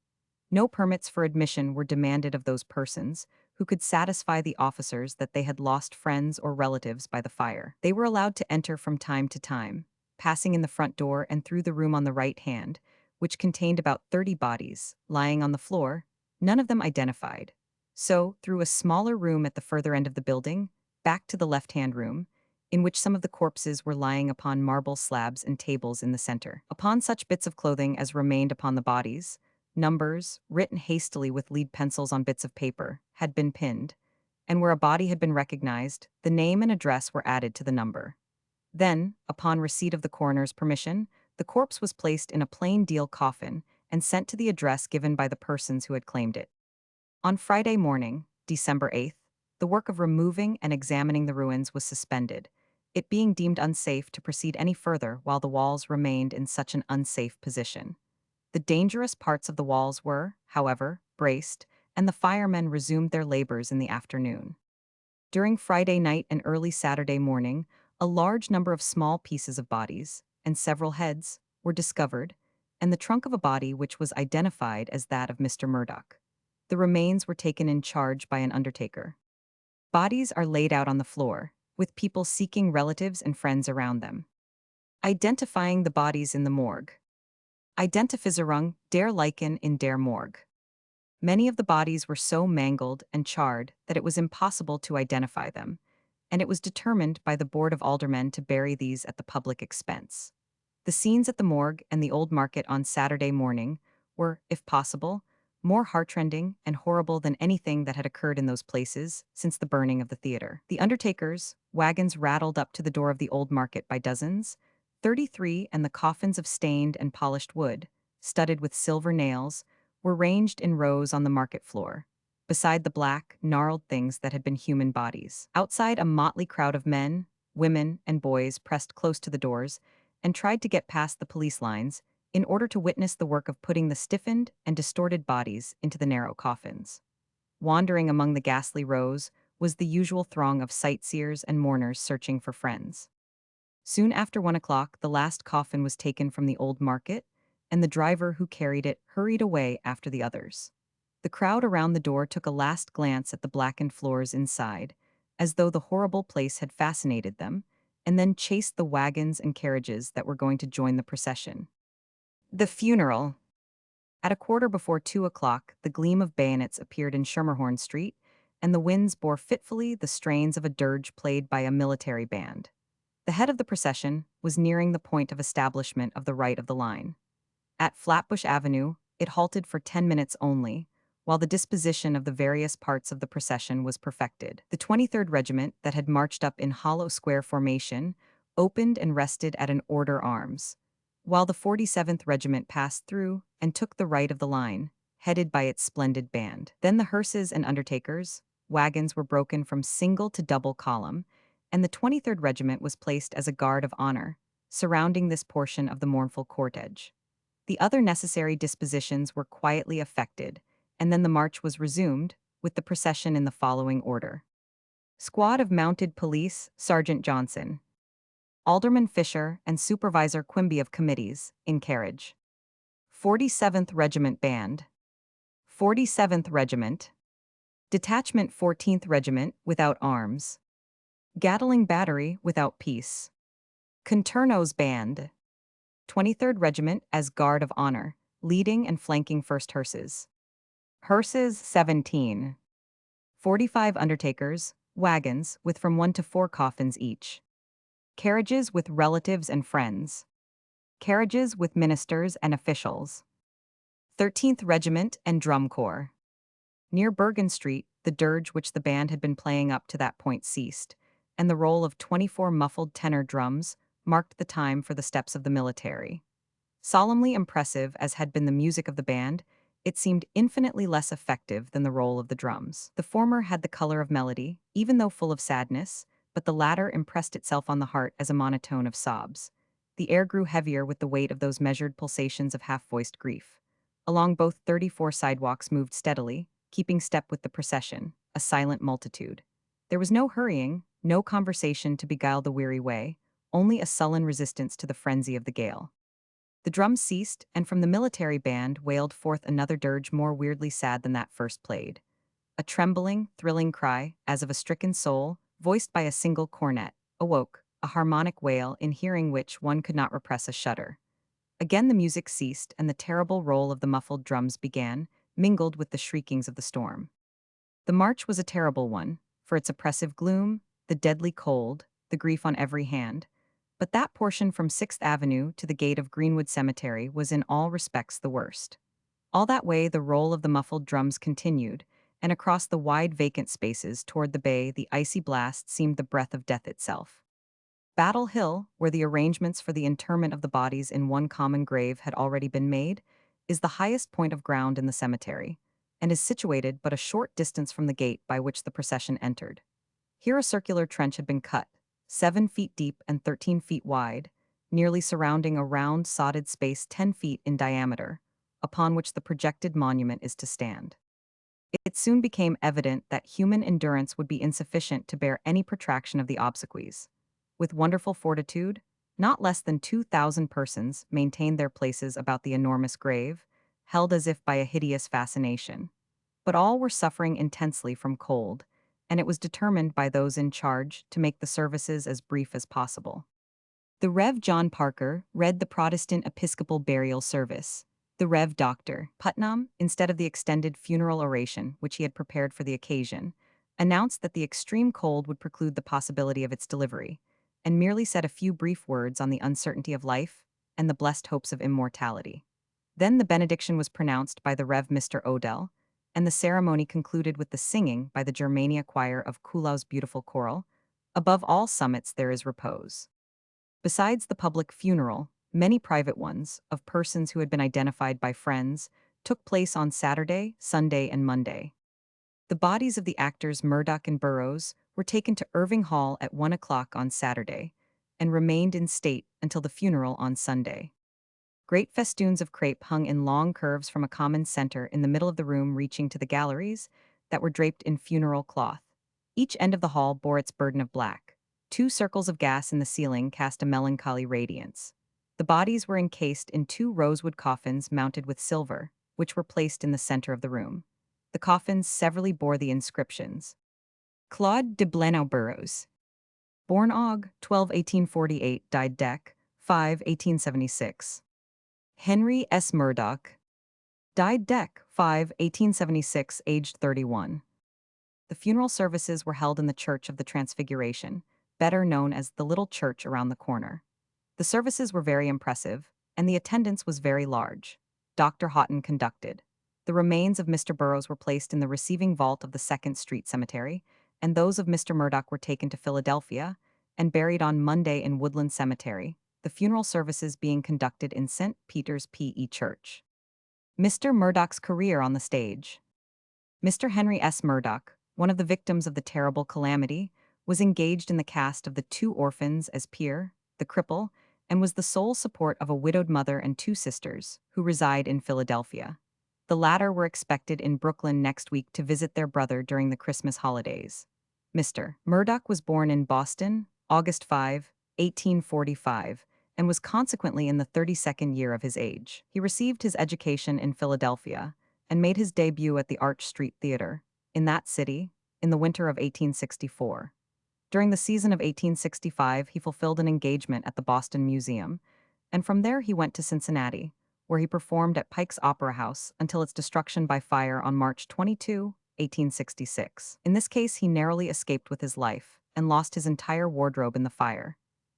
No permits for admission were demanded of those persons who could satisfy the officers that they had lost friends or relatives by the fire. They were allowed to enter from time to time, passing in the front door and through the room on the right hand, which contained about 30 bodies, lying on the floor, none of them identified. So, through a smaller room at the further end of the building, back to the left-hand room, in which some of the corpses were lying upon marble slabs and tables in the center. Upon such bits of clothing as remained upon the bodies, numbers, written hastily with lead pencils on bits of paper, had been pinned, and where a body had been recognized, the name and address were added to the number. Then, upon receipt of the coroner's permission, the corpse was placed in a plain deal coffin and sent to the address given by the persons who had claimed it. On Friday morning, December 8th, the work of removing and examining the ruins was suspended, it being deemed unsafe to proceed any further while the walls remained in such an unsafe position. The dangerous parts of the walls were, however, braced, and the firemen resumed their labors in the afternoon. During Friday night and early Saturday morning, a large number of small pieces of bodies, and several heads, were discovered, and the trunk of a body which was identified as that of Mr. Murdoch. The remains were taken in charge by an undertaker. Bodies are laid out on the floor, with people seeking relatives and friends around them. Identifying the bodies in the morgue. Identifizierung der Leichen in der Morgue. Many of the bodies were so mangled and charred that it was impossible to identify them, and it was determined by the Board of Aldermen to bury these at the public expense. The scenes at the morgue and the Old Market on Saturday morning were, if possible, more heartrending and horrible than anything that had occurred in those places since the burning of the theater. The undertakers, wagons rattled up to the door of the Old Market by dozens, 33, and the coffins of stained and polished wood, studded with silver nails, were ranged in rows on the market floor, beside the black, gnarled things that had been human bodies. Outside, a motley crowd of men, women, and boys pressed close to the doors and tried to get past the police lines in order to witness the work of putting the stiffened and distorted bodies into the narrow coffins. Wandering among the ghastly rows was the usual throng of sightseers and mourners searching for friends. Soon after 1 o'clock, the last coffin was taken from the Old Market, and the driver who carried it hurried away after the others. The crowd around the door took a last glance at the blackened floors inside, as though the horrible place had fascinated them, and then chased the wagons and carriages that were going to join the procession. The funeral. At 2:15, the gleam of bayonets appeared in Schermerhorn Street, and the winds bore fitfully the strains of a dirge played by a military band. The head of the procession was nearing the point of establishment of the right of the line. At Flatbush Avenue, it halted for 10 minutes only, while the disposition of the various parts of the procession was perfected. The 23rd Regiment, that had marched up in hollow square formation, opened and rested at an order arms, while the 47th Regiment passed through and took the right of the line, headed by its splendid band. Then the hearses and undertakers, wagons were broken from single to double column, and the 23rd Regiment was placed as a guard of honor, surrounding this portion of the mournful cortege. The other necessary dispositions were quietly effected, and then the march was resumed, with the procession in the following order. Squad of Mounted Police, Sergeant Johnson. Alderman Fisher and Supervisor Quimby of Committees, in carriage. 47th Regiment Band. 47th Regiment. Detachment 14th Regiment, without arms. Gatling Battery, without piece. Conterno's Band. 23rd Regiment as Guard of Honor, leading and flanking first hearses. Hearses 17. 45 undertakers, wagons with from 1 to 4 coffins each. Carriages with relatives and friends. Carriages with ministers and officials. 13th Regiment and Drum Corps. Near Bergen Street, the dirge which the band had been playing up to that point ceased, and the roll of 24 muffled tenor drums marked the time for the steps of the military. Solemnly impressive as had been the music of the band, it seemed infinitely less effective than the roll of the drums. The former had the color of melody, even though full of sadness, but the latter impressed itself on the heart as a monotone of sobs. The air grew heavier with the weight of those measured pulsations of half-voiced grief. Along both 34 sidewalks moved steadily, keeping step with the procession, a silent multitude. There was no hurrying, no conversation to beguile the weary way, only a sullen resistance to the frenzy of the gale. The drums ceased, and from the military band wailed forth another dirge more weirdly sad than that first played. A trembling, thrilling cry, as of a stricken soul, voiced by a single cornet, awoke, a harmonic wail in hearing which one could not repress a shudder. Again the music ceased, and the terrible roll of the muffled drums began, mingled with the shriekings of the storm. The march was a terrible one, for its oppressive gloom, the deadly cold, the grief on every hand, but that portion from 6th Avenue to the gate of Greenwood Cemetery was in all respects the worst. All that way the roll of the muffled drums continued, and across the wide vacant spaces toward the bay the icy blast seemed the breath of death itself. Battle Hill, where the arrangements for the interment of the bodies in one common grave had already been made, is the highest point of ground in the cemetery, and is situated but a short distance from the gate by which the procession entered. Here a circular trench had been cut, 7 feet deep and 13 feet wide, nearly surrounding a round sodded space 10 feet in diameter, upon which the projected monument is to stand. It soon became evident that human endurance would be insufficient to bear any protraction of the obsequies. With wonderful fortitude, not less than 2,000 persons maintained their places about the enormous grave, held as if by a hideous fascination. But all were suffering intensely from cold, and it was determined by those in charge to make the services as brief as possible. The Rev. John Parker read the Protestant Episcopal burial service. The Rev. Dr. Putnam, instead of the extended funeral oration which he had prepared for the occasion, announced that the extreme cold would preclude the possibility of its delivery, and merely said a few brief words on the uncertainty of life and the blessed hopes of immortality. Then the benediction was pronounced by the Rev. Mr. Odell, and the ceremony concluded with the singing by the Germania Choir of Kulau's beautiful choral, "Above all summits there is repose." Besides the public funeral, many private ones, of persons who had been identified by friends, took place on Saturday, Sunday, and Monday. The bodies of the actors Murdoch and Burroughs were taken to Irving Hall at 1 o'clock on Saturday, and remained in state until the funeral on Sunday. Great festoons of crepe hung in long curves from a common center in the middle of the room reaching to the galleries, that were draped in funeral cloth. Each end of the hall bore its burden of black. 2 circles of gas in the ceiling cast a melancholy radiance. The bodies were encased in 2 rosewood coffins mounted with silver, which were placed in the center of the room. The coffins severally bore the inscriptions: Claude de Blenau Burroughs, born Aug. 12, 1848, died Dec. 5, 1876. Henry S. Murdoch, died Dec. 5, 1876, aged 31. The funeral services were held in the Church of the Transfiguration, better known as the Little Church around the corner. The services were very impressive, and the attendance was very large. Dr. Houghton conducted. The remains of Mr. Burroughs were placed in the receiving vault of the 2nd Street Cemetery, and those of Mr. Murdoch were taken to Philadelphia and buried on Monday in Woodland Cemetery, the funeral services being conducted in St. Peter's P.E. Church. Mr. Murdoch's career on the stage. Mr. Henry S. Murdoch, one of the victims of the terrible calamity, was engaged in the cast of The Two Orphans as Peer, the cripple, and was the sole support of a widowed mother and two sisters, who reside in Philadelphia. The latter were expected in Brooklyn next week to visit their brother during the Christmas holidays. Mr. Murdoch was born in Boston, August 5, 1845, and was consequently in the 32nd year of his age. He received his education in Philadelphia and made his debut at the Arch Street Theater, in that city, in the winter of 1864. During the season of 1865, he fulfilled an engagement at the Boston Museum, and from there he went to Cincinnati, where he performed at Pike's Opera House until its destruction by fire on March 22, 1866. In this case, he narrowly escaped with his life and lost his entire wardrobe in the fire.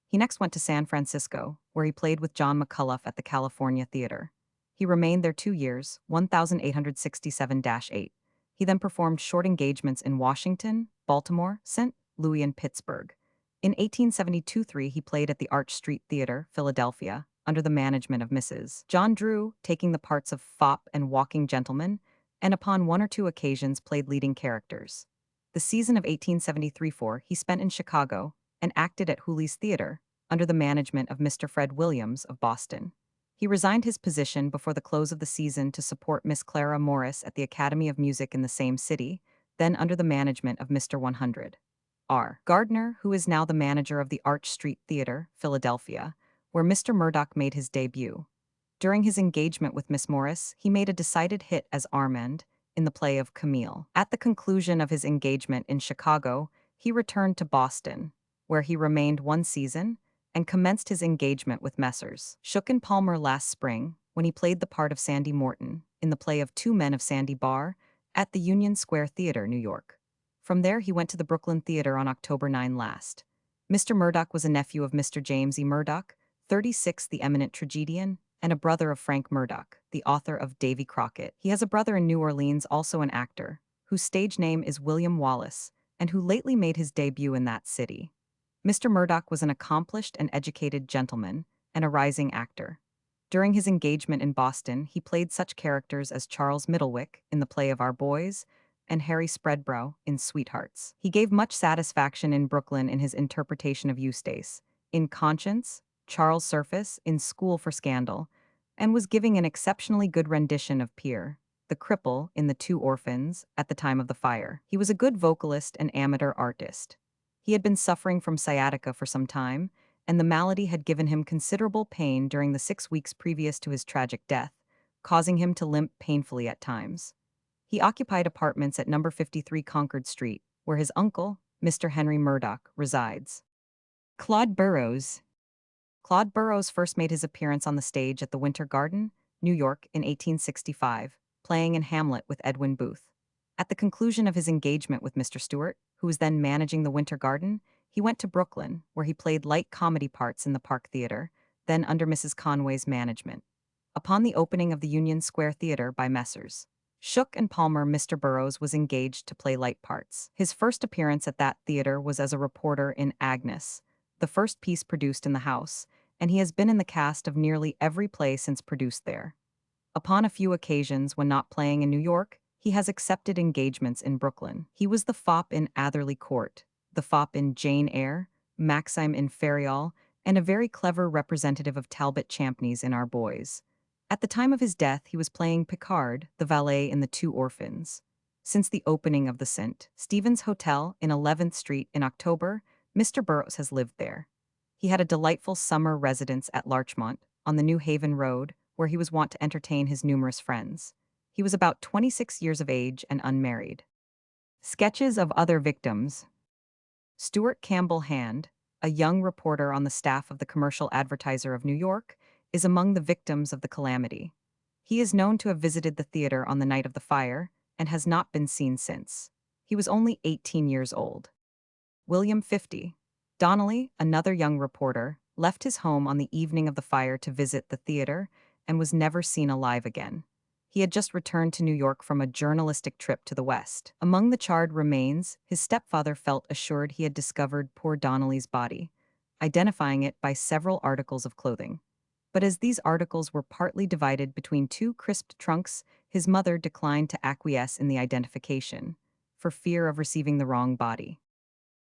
He next went to San Francisco, where he played with John McCullough at the California Theater. He remained there 2 years, 1867-8. He then performed short engagements in Washington, Baltimore, St. Louis, and Pittsburgh. In 1872-3, he played at the Arch Street Theater, Philadelphia, under the management of Mrs. John Drew, taking the parts of fop and walking gentleman, and upon one or two occasions played leading characters. The season of 1873-4 he spent in Chicago and acted at Hooley's Theater, under the management of Mr. Fred Williams of Boston. He resigned his position before the close of the season to support Miss Clara Morris at the Academy of Music in the same city, then under the management of Mr. 100. R. Gardner, who is now the manager of the Arch Street Theater, Philadelphia, where Mr. Murdoch made his debut. During his engagement with Miss Morris, he made a decided hit as Armand in the play of Camille. At the conclusion of his engagement in Chicago, he returned to Boston, where he remained 1 season, and commenced his engagement with Messrs. Shook and Palmer last spring, when he played the part of Sandy Morton in the play of Two Men of Sandy Bar at the Union Square Theater, New York. From there he went to the Brooklyn Theater on October 9 last. Mr. Murdoch was a nephew of Mr. James E. Murdoch, 36, the eminent tragedian, and a brother of Frank Murdoch, the author of Davy Crockett. He has a brother in New Orleans, also an actor, whose stage name is William Wallace, and who lately made his debut in that city. Mr. Murdoch was an accomplished and educated gentleman and a rising actor. During his engagement in Boston, he played such characters as Charles Middlewick in the play of Our Boys and Harry Spreadbrow in Sweethearts. He gave much satisfaction in Brooklyn in his interpretation of Eustace, in Conscience, Charles Surface in School for Scandal, and was giving an exceptionally good rendition of Pierre, the cripple in The Two Orphans, at the time of the fire. He was a good vocalist and amateur artist. He had been suffering from sciatica for some time, and the malady had given him considerable pain during the 6 weeks previous to his tragic death, causing him to limp painfully at times. He occupied apartments at number 53 Concord Street, where his uncle, Mr. Henry Murdoch, resides. Claude Burroughs. Claude Burroughs first made his appearance on the stage at the Winter Garden, New York, in 1865, playing in Hamlet with Edwin Booth. At the conclusion of his engagement with Mr. Stewart, who was then managing the Winter Garden, he went to Brooklyn, where he played light comedy parts in the Park Theater, then under Mrs. Conway's management. Upon the opening of the Union Square Theater by Messrs. Shook and Palmer, Mr. Burroughs was engaged to play light parts. His first appearance at that theater was as a reporter in Agnes, the first piece produced in the house, and he has been in the cast of nearly every play since produced there. Upon a few occasions when not playing in New York, he has accepted engagements in Brooklyn. He was the fop in Atherley Court, the fop in Jane Eyre, Maxime in Ferial, and a very clever representative of Talbot Champneys in Our Boys. At the time of his death, he was playing Picard, the valet in The Two Orphans. Since the opening of the St. Stephen's Hotel in 11th Street in October, Mr. Burroughs has lived there. He had a delightful summer residence at Larchmont, on the New Haven Road, where he was wont to entertain his numerous friends. He was about 26 years of age and unmarried. Sketches of other victims. Stuart Campbell Hand, a young reporter on the staff of the Commercial Advertiser of New York, is among the victims of the calamity. He is known to have visited the theater on the night of the fire and has not been seen since. He was only 18 years old. William 50. Donnelly, another young reporter, left his home on the evening of the fire to visit the theater and was never seen alive again. He had just returned to New York from a journalistic trip to the West. Among the charred remains, his stepfather felt assured he had discovered poor Donnelly's body, identifying it by several articles of clothing. But as these articles were partly divided between two crisped trunks, his mother declined to acquiesce in the identification, for fear of receiving the wrong body.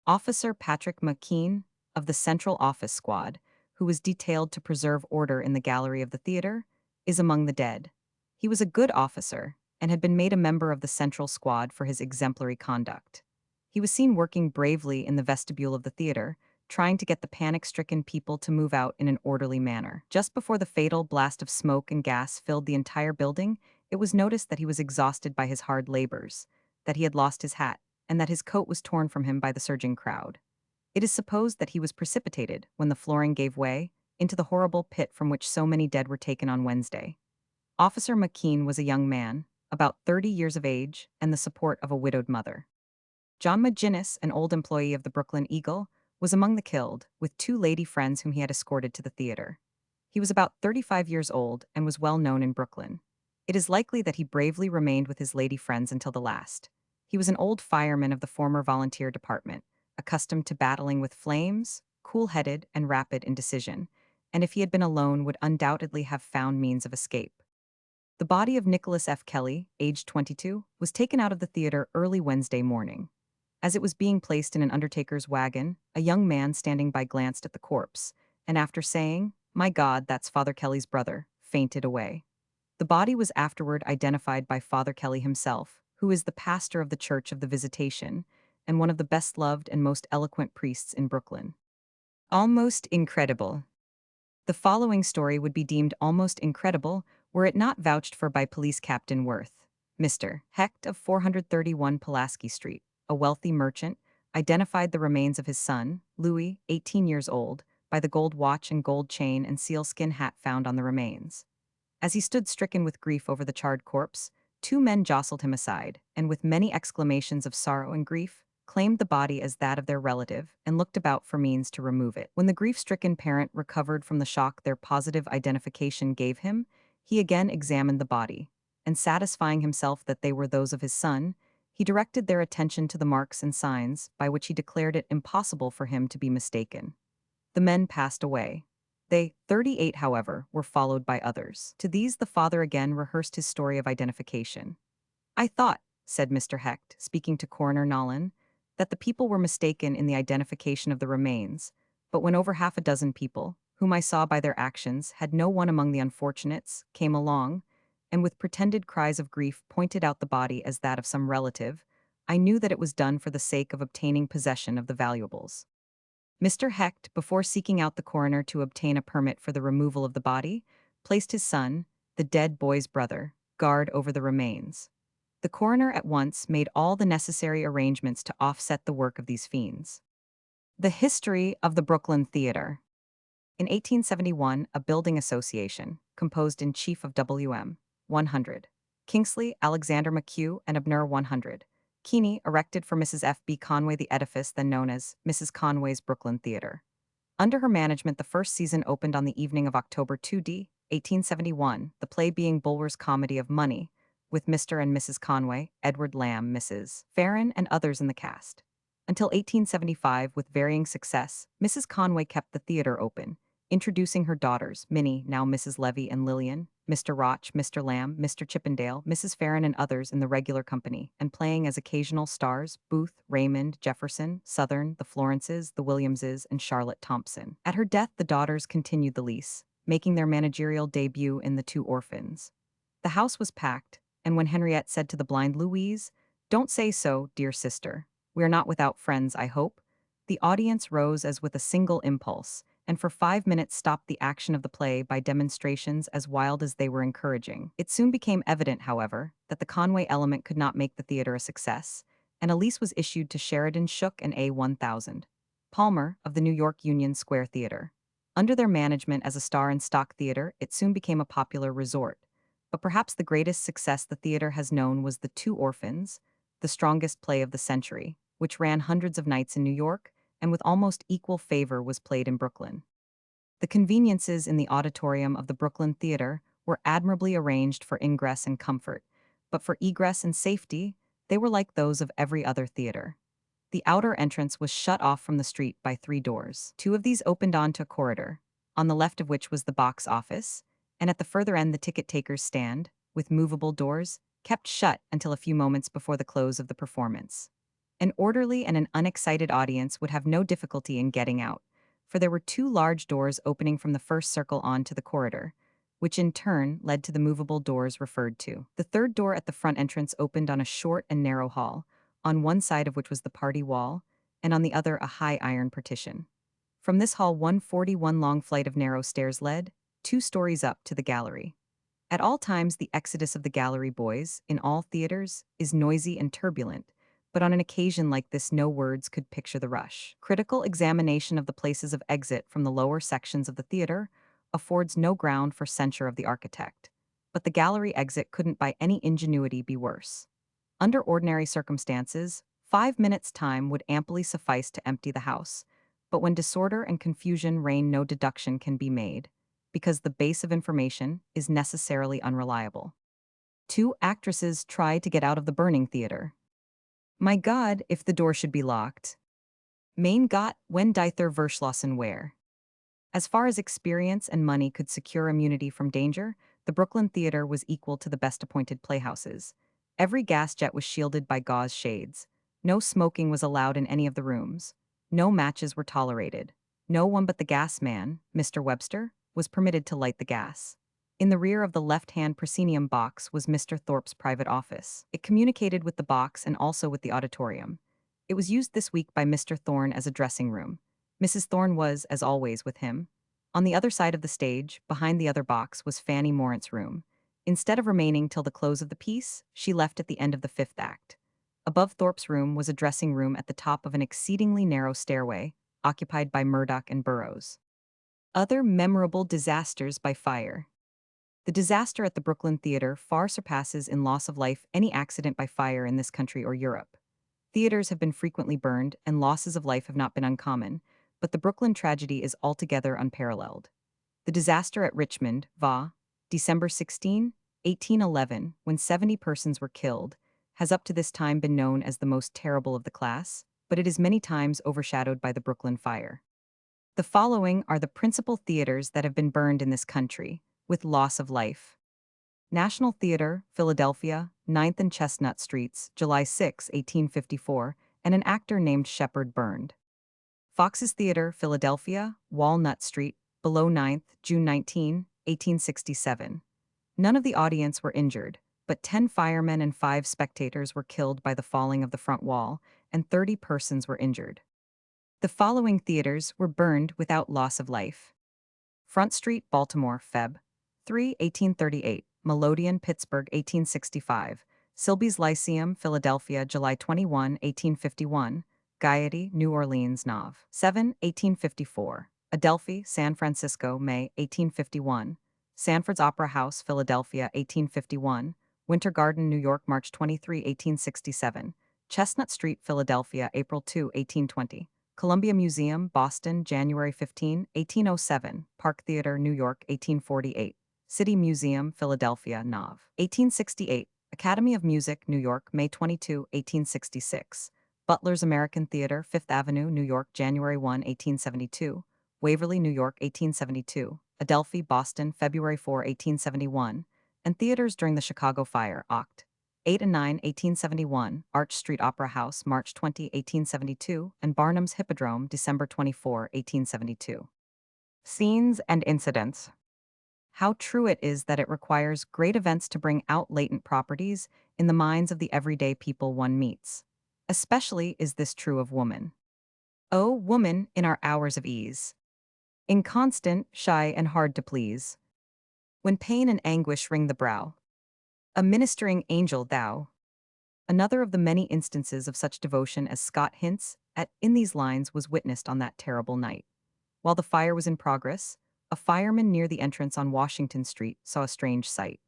Officer Patrick McKean, of the Central Office Squad, who was detailed to preserve order in the gallery of the theater, is among the dead. He was a good officer and had been made a member of the central squad for his exemplary conduct. He was seen working bravely in the vestibule of the theater, trying to get the panic-stricken people to move out in an orderly manner. Just before the fatal blast of smoke and gas filled the entire building, it was noticed that he was exhausted by his hard labors, that he had lost his hat, and that his coat was torn from him by the surging crowd. It is supposed that he was precipitated, when the flooring gave way, into the horrible pit from which so many dead were taken on Wednesday. Officer McKean was a young man, about 30 years of age, and the support of a widowed mother. John McGinnis, an old employee of the Brooklyn Eagle, was among the killed, with two lady friends whom he had escorted to the theater. He was about 35 years old and was well known in Brooklyn. It is likely that he bravely remained with his lady friends until the last. He was an old fireman of the former volunteer department, accustomed to battling with flames, cool-headed and rapid in decision, and if he had been alone would undoubtedly have found means of escape. The body of Nicholas F. Kelly, aged 22, was taken out of the theater early Wednesday morning. As it was being placed in an undertaker's wagon, a young man standing by glanced at the corpse, and after saying, "My God, that's Father Kelly's brother," fainted away. The body was afterward identified by Father Kelly himself, who is the pastor of the Church of the Visitation and one of the best-loved and most eloquent priests in Brooklyn. Almost incredible. The following story would be deemed almost incredible were it not vouched for by Police Captain Worth. Mr. Hecht of 431 Pulaski Street, a wealthy merchant, identified the remains of his son, Louis, 18 years old, by the gold watch and gold chain and sealskin hat found on the remains. As he stood stricken with grief over the charred corpse, two men jostled him aside, and with many exclamations of sorrow and grief, claimed the body as that of their relative and looked about for means to remove it. When the grief-stricken parent recovered from the shock their positive identification gave him, he again examined the body, and satisfying himself that they were those of his son, he directed their attention to the marks and signs by which he declared it impossible for him to be mistaken. The men passed away. They, 38 however, were followed by others. To these the father again rehearsed his story of identification. "I thought," said Mr. Hecht, speaking to Coroner Nolan, "that the people were mistaken in the identification of the remains, but when over half a dozen people, whom I saw by their actions had no one among the unfortunates, came along, and with pretended cries of grief pointed out the body as that of some relative, I knew that it was done for the sake of obtaining possession of the valuables." Mr. Hecht, before seeking out the coroner to obtain a permit for the removal of the body, placed his son, the dead boy's brother, guard over the remains. The coroner at once made all the necessary arrangements to offset the work of these fiends. The history of the Brooklyn Theater. In 1871, a building association, composed in chief of W.M. 100, Kingsley, Alexander McHugh, and Abner 100, Keeney erected for Mrs. F. B. Conway the edifice then known as Mrs. Conway's Brooklyn Theater. Under her management, the first season opened on the evening of October 2d, 1871, the play being Bulwer's comedy of Money, with Mr. and Mrs. Conway, Edward Lamb, Mrs. Farron, and others in the cast. Until 1875, with varying success, Mrs. Conway kept the theater open, introducing her daughters, Minnie, now Mrs. Levy, and Lillian, Mr. Roch, Mr. Lamb, Mr. Chippendale, Mrs. Farron, and others in the regular company, and playing as occasional stars Booth, Raymond, Jefferson, Southern, the Florences, the Williamses, and Charlotte Thompson. At her death, the daughters continued the lease, making their managerial debut in The Two Orphans. The house was packed, and when Henriette said to the blind Louise, "Don't say so, dear sister. We are not without friends, I hope," the audience rose as with a single impulse, and for 5 minutes stopped the action of the play by demonstrations as wild as they were encouraging. It soon became evident, however, that the Conway element could not make the theater a success, and a lease was issued to Sheridan Shook and A. 1000 Palmer of the New York Union Square Theater. Under their management as a star and stock theater, it soon became a popular resort. But perhaps the greatest success the theater has known was The Two Orphans, the strongest play of the century, which ran hundreds of nights in New York, and with almost equal favor was played in Brooklyn. The conveniences in the auditorium of the Brooklyn Theater were admirably arranged for ingress and comfort, but for egress and safety, they were like those of every other theater. The outer entrance was shut off from the street by 3 doors. 2 of these opened onto a corridor, on the left of which was the box office, and at the further end the ticket taker's stand, with movable doors, kept shut until a few moments before the close of the performance. An orderly and an unexcited audience would have no difficulty in getting out, for there were two large doors opening from the first circle onto the corridor, which in turn led to the movable doors referred to. The third door at the front entrance opened on a short and narrow hall, on one side of which was the party wall, and on the other a high iron partition. From this hall 141 long flight of narrow stairs led, 2 stories up, to the gallery. At all times the exodus of the gallery boys, in all theaters, is noisy and turbulent, but on an occasion like this no words could picture the rush. Critical examination of the places of exit from the lower sections of the theater affords no ground for censure of the architect, but the gallery exit couldn't by any ingenuity be worse. Under ordinary circumstances, 5 minutes' time would amply suffice to empty the house, but when disorder and confusion reign no deduction can be made, because the base of information is necessarily unreliable. 2 actresses try to get out of the burning theater. My God, if the door should be locked. Mein Gott, when dither Verschlossen ware. As far as experience and money could secure immunity from danger, the Brooklyn Theater was equal to the best appointed playhouses. Every gas jet was shielded by gauze shades. No smoking was allowed in any of the rooms. No matches were tolerated. No one but the gas man, Mr. Webster, was permitted to light the gas. In the rear of the left-hand proscenium box was Mr. Thorpe's private office. It communicated with the box and also with the auditorium. It was used this week by Mr. Thorne as a dressing room. Mrs. Thorne was, as always, with him. On the other side of the stage, behind the other box, was Fanny Morant's room. Instead of remaining till the close of the piece, she left at the end of the fifth act. Above Thorpe's room was a dressing room at the top of an exceedingly narrow stairway, occupied by Murdoch and Burroughs. Other memorable disasters by fire. The disaster at the Brooklyn Theater far surpasses in loss of life any accident by fire in this country or Europe. Theaters have been frequently burned, and losses of life have not been uncommon, but the Brooklyn tragedy is altogether unparalleled. The disaster at Richmond, VA, December 16, 1811, when 70 persons were killed, has up to this time been known as the most terrible of the class, but it is many times overshadowed by the Brooklyn fire. The following are the principal theaters that have been burned in this country, with loss of life. National Theatre, Philadelphia, 9th and Chestnut Streets, July 6, 1854, and an actor named Shepard burned. Fox's Theatre, Philadelphia, Walnut Street, below 9th, June 19, 1867. None of the audience were injured, but 10 firemen and 5 spectators were killed by the falling of the front wall, and 30 persons were injured. The following theaters were burned without loss of life. Front Street, Baltimore, Feb. 3, 1838, Melodeon, Pittsburgh, 1865, Silby's Lyceum, Philadelphia, July 21, 1851, Gaiety, New Orleans, Nov. 7, 1854, Adelphi, San Francisco, May, 1851, Sanford's Opera House, Philadelphia, 1851, Winter Garden, New York, March 23, 1867, Chestnut Street, Philadelphia, April 2, 1820, Columbia Museum, Boston, January 15, 1807, Park Theater, New York, 1848, City Museum, Philadelphia, Nov. 1868, Academy of Music, New York, May 22, 1866, Butler's American Theater, Fifth Avenue, New York, January 1, 1872, Waverly, New York, 1872, Adelphi, Boston, February 4, 1871, and theaters during the Chicago Fire, Oct. 8 and 9, 1871, Arch Street Opera House, March 20, 1872, and Barnum's Hippodrome, December 24, 1872. Scenes and incidents. How true it is that it requires great events to bring out latent properties in the minds of the everyday people one meets. Especially is this true of woman. O woman in our hours of ease. Inconstant, shy, and hard to please. When pain and anguish wring the brow. A ministering angel thou. Another of the many instances of such devotion as Scott hints at in these lines was witnessed on that terrible night. While the fire was in progress, a fireman near the entrance on Washington Street saw a strange sight.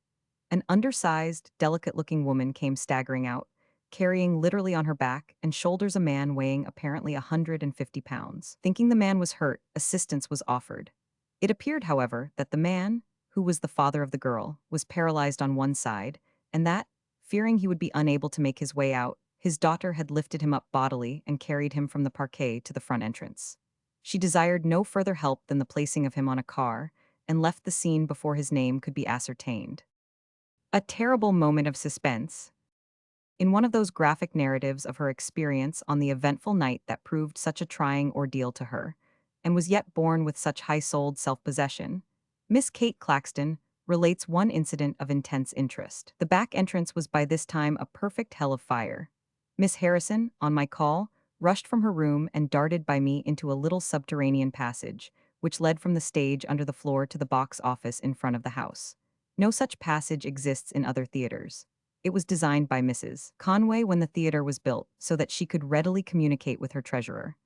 An undersized, delicate-looking woman came staggering out, carrying literally on her back and shoulders a man weighing apparently 150 pounds. Thinking the man was hurt, assistance was offered. It appeared, however, that the man, who was the father of the girl, was paralyzed on one side, and that, fearing he would be unable to make his way out, his daughter had lifted him up bodily and carried him from the parquet to the front entrance. She desired no further help than the placing of him on a car, and left the scene before his name could be ascertained. A terrible moment of suspense. In one of those graphic narratives of her experience on the eventful night that proved such a trying ordeal to her, and was yet born with such high-souled self-possession. Miss Kate Claxton relates one incident of intense interest. The back entrance was by this time a perfect hell of fire. Miss Harrison, on my call, rushed from her room and darted by me into a little subterranean passage, which led from the stage under the floor to the box office in front of the house. No such passage exists in other theaters. It was designed by Mrs. Conway when the theater was built so that she could readily communicate with her treasurer.